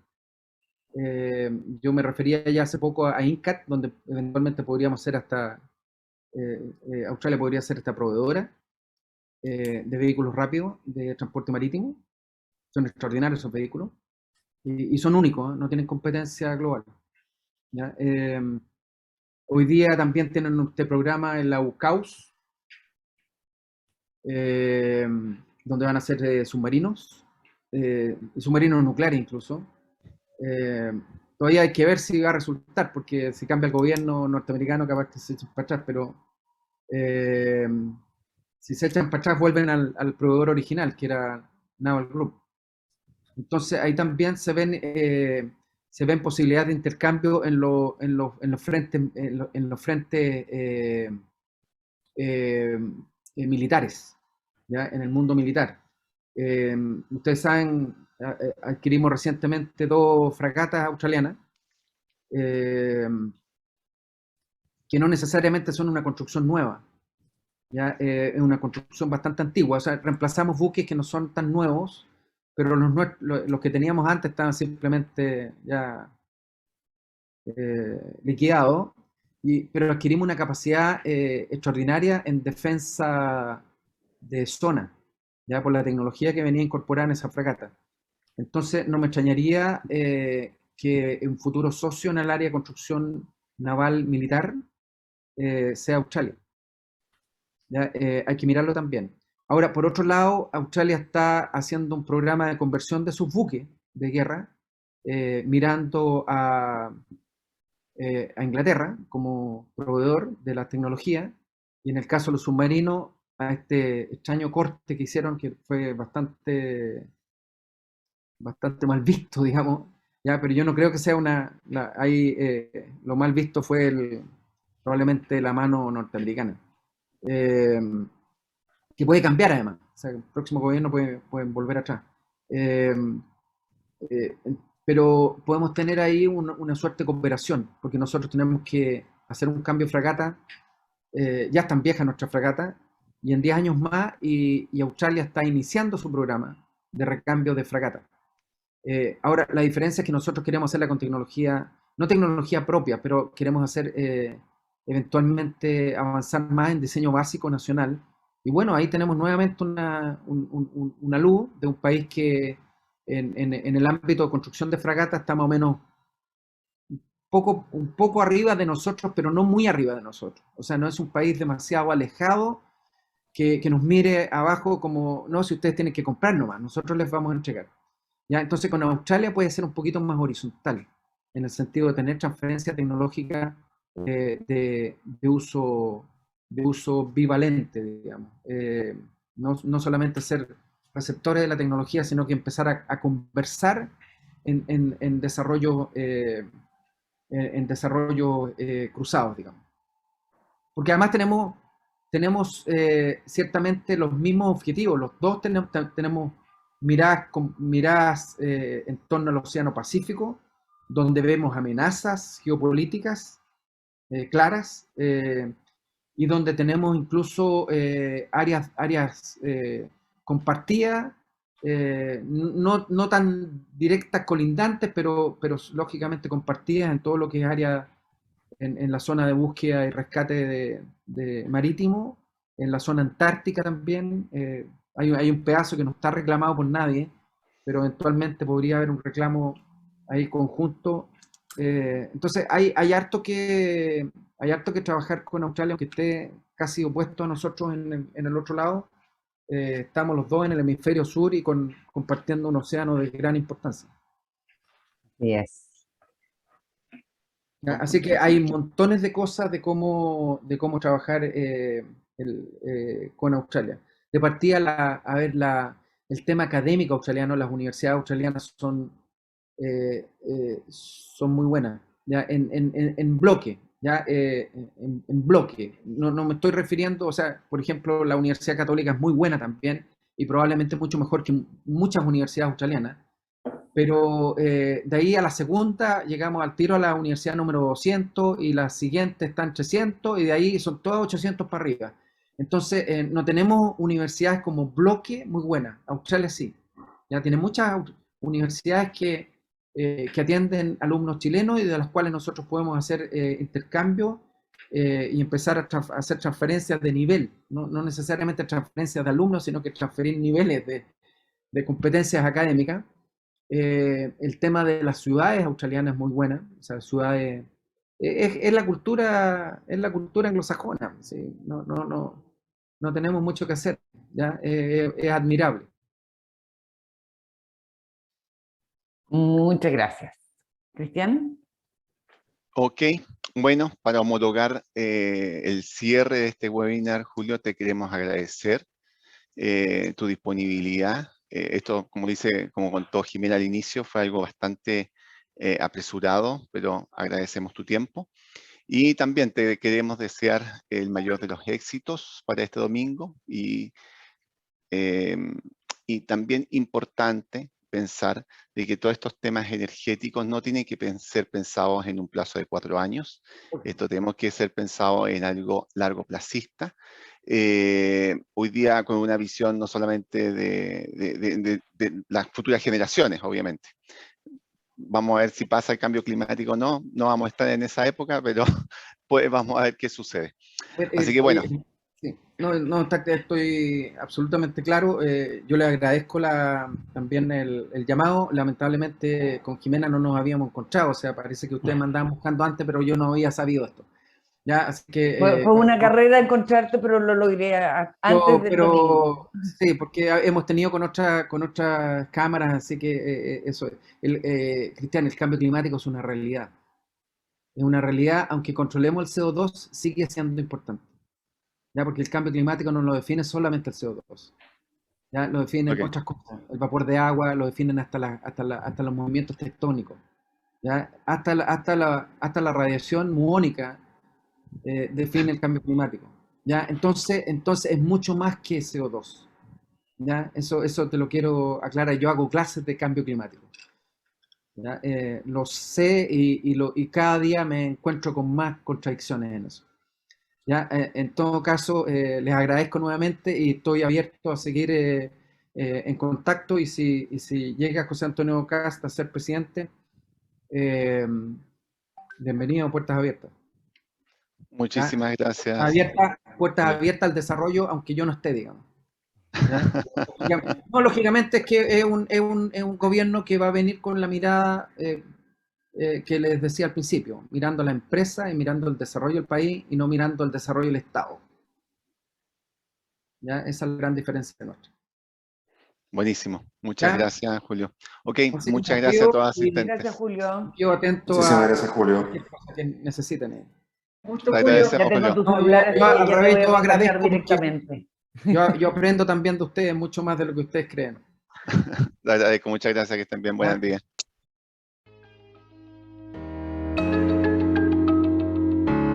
Yo me refería ya hace poco a INCAT, donde eventualmente podríamos ser Australia podría ser esta proveedora de vehículos rápidos, de transporte marítimo. Son extraordinarios esos vehículos y son únicos, ¿eh? No tienen competencia global, ¿ya? Hoy día también tienen este programa en la UCAUS, donde van a ser submarinos nucleares incluso. Todavía hay que ver si va a resultar, porque si cambia el gobierno norteamericano capaz que se echen para atrás, pero si se echan para atrás vuelven al proveedor original, que era Naval Group. Entonces ahí también se ven posibilidades de intercambio en los frentes militares, ¿ya? En el mundo militar. Ustedes saben, adquirimos recientemente 2 fragatas australianas, que no necesariamente son una construcción nueva, ¿ya? Es una construcción bastante antigua. O sea, reemplazamos buques que no son tan nuevos, pero los que teníamos antes estaban simplemente ya liquidados, pero adquirimos una capacidad extraordinaria en defensa de zona, ya por la tecnología que venía incorporada en esa fragata. Entonces, no me extrañaría que un futuro socio en el área de construcción naval militar sea Australia. ¿Ya? Hay que mirarlo también. Ahora, por otro lado, Australia está haciendo un programa de conversión de sus buques de guerra, mirando a Inglaterra como proveedor de la tecnología, y en el caso de los submarinos, a este extraño corte que hicieron, que fue bastante mal visto, digamos, ya, pero yo no creo que sea lo mal visto fue probablemente la mano norteamericana, eh, que puede cambiar además, o sea, el próximo gobierno puede volver atrás. Eh, eh, pero podemos tener ahí una suerte de cooperación, porque nosotros tenemos que hacer un cambio de fragata, ya están viejas nuestras fragatas, y en 10 años más, y Australia está iniciando su programa de recambio de fragatas. Ahora, la diferencia es que nosotros queremos hacerla con tecnología, no tecnología propia, pero queremos hacer eventualmente avanzar más en diseño básico nacional. Y bueno, ahí tenemos nuevamente una luz de un país que en el ámbito de construcción de fragatas está más o menos un poco arriba de nosotros, pero no muy arriba de nosotros. O sea, no es un país demasiado alejado que nos mire abajo como, no, si ustedes tienen que comprar nomás, nosotros les vamos a entregar. ¿Ya? Entonces con Australia puede ser un poquito más horizontal, en el sentido de tener transferencia tecnológica de uso bivalente, digamos. No solamente ser receptores de la tecnología, sino que empezar a conversar en desarrollo, cruzados, digamos. Porque además tenemos ciertamente los mismos objetivos, los dos tenemos miradas en torno al Océano Pacífico, donde vemos amenazas geopolíticas claras, y donde tenemos incluso áreas compartidas, no tan directas, colindantes, pero lógicamente compartidas en todo lo que es área en la zona de búsqueda y rescate de marítimo, en la zona antártica también. Hay un pedazo que no está reclamado por nadie, pero eventualmente podría haber un reclamo ahí conjunto. Entonces hay harto que trabajar con Australia, aunque esté casi opuesto a nosotros en el otro lado. Estamos los dos en el hemisferio sur y compartiendo un océano de gran importancia. Yes. Así que hay montones de cosas de cómo trabajar con Australia. De partida, el tema académico australiano, las universidades australianas son muy buenas, ¿ya? En bloque, ¿ya? En bloque. No me estoy refiriendo, o sea, por ejemplo, la Universidad Católica es muy buena también y probablemente mucho mejor que muchas universidades australianas. Pero de ahí a la segunda llegamos al tiro a la universidad número 200 y la siguiente está en 300 y de ahí son todas 800 para arriba. Entonces no tenemos universidades como bloque muy buenas. Australia sí. Ya tiene muchas universidades que atienden alumnos chilenos y de las cuales nosotros podemos hacer intercambio y empezar a hacer transferencias de nivel. No necesariamente transferencias de alumnos, sino que transferir niveles de competencias académicas. El tema de las ciudades australianas es muy buena, o sea, ciudades, es la cultura anglosajona, ¿sí? No tenemos mucho que hacer, ¿ya? Es admirable. Muchas gracias. Cristian. Ok, bueno, para homologar el cierre de este webinar, Julio, te queremos agradecer tu disponibilidad. Esto, como contó Jimena al inicio, fue algo bastante apresurado, pero agradecemos tu tiempo. Y también te queremos desear el mayor de los éxitos para este domingo y también importante pensar de que todos estos temas energéticos no tienen que ser pensados en un plazo de 4 años. Esto tenemos que ser pensado en algo largoplacista. Hoy día con una visión no solamente de las futuras generaciones, obviamente. Vamos a ver si pasa el cambio climático o no. No vamos a estar en esa época, pero pues vamos a ver qué sucede. Así que bueno. Sí, no, estoy absolutamente claro. Yo le agradezco también el llamado. Lamentablemente con Jimena no nos habíamos encontrado, o sea, parece que ustedes me andaban buscando antes, pero yo no había sabido esto. Ya, así que, Fue una carrera encontrarte, pero lo logré antes del domingo. sí, porque hemos tenido con otras cámaras, así que eso, Cristian, el cambio climático es una realidad. Es una realidad, aunque controlemos el CO2, sigue siendo importante. ¿Ya? Porque el cambio climático no lo define solamente el CO2, ¿ya? Lo definen Ok. otras cosas, el vapor de agua, lo definen hasta los movimientos tectónicos, ¿ya? Hasta la radiación muónica define el cambio climático, ¿ya? Entonces es mucho más que CO2, ¿ya? Eso te lo quiero aclarar, yo hago clases de cambio climático, ¿ya? Lo sé y cada día me encuentro con más contradicciones en eso. Ya, en todo caso, les agradezco nuevamente y estoy abierto a seguir en contacto y si llega José Antonio Kast a ser presidente, eh, bienvenido, puertas abiertas. ¿Ya? Muchísimas gracias. Puertas abiertas al desarrollo, aunque yo no esté, digamos. ¿Ya? No, lógicamente es que es un gobierno que va a venir con la mirada que les decía al principio, mirando a la empresa y mirando el desarrollo del país y no mirando el desarrollo del Estado. ¿Ya? Esa es la gran diferencia nuestra. Buenísimo. Muchas ¿Ya? gracias, Julio. Ok, Así que muchas gracias a todos los Gracias, asistentes. Julio. quedo atento Muchísimas a gracias, Julio. cualquier cosa que necesiten. Gusto, Te Julio. agradecemos, Ya tengo Julio. tu No, celular, así yo al que ya te revés, voy a yo contactar agradezco porque directamente. yo aprendo también de ustedes mucho más de lo que ustedes creen. Te agradezco, muchas gracias, que estén bien. Buenos ¿Ya? días.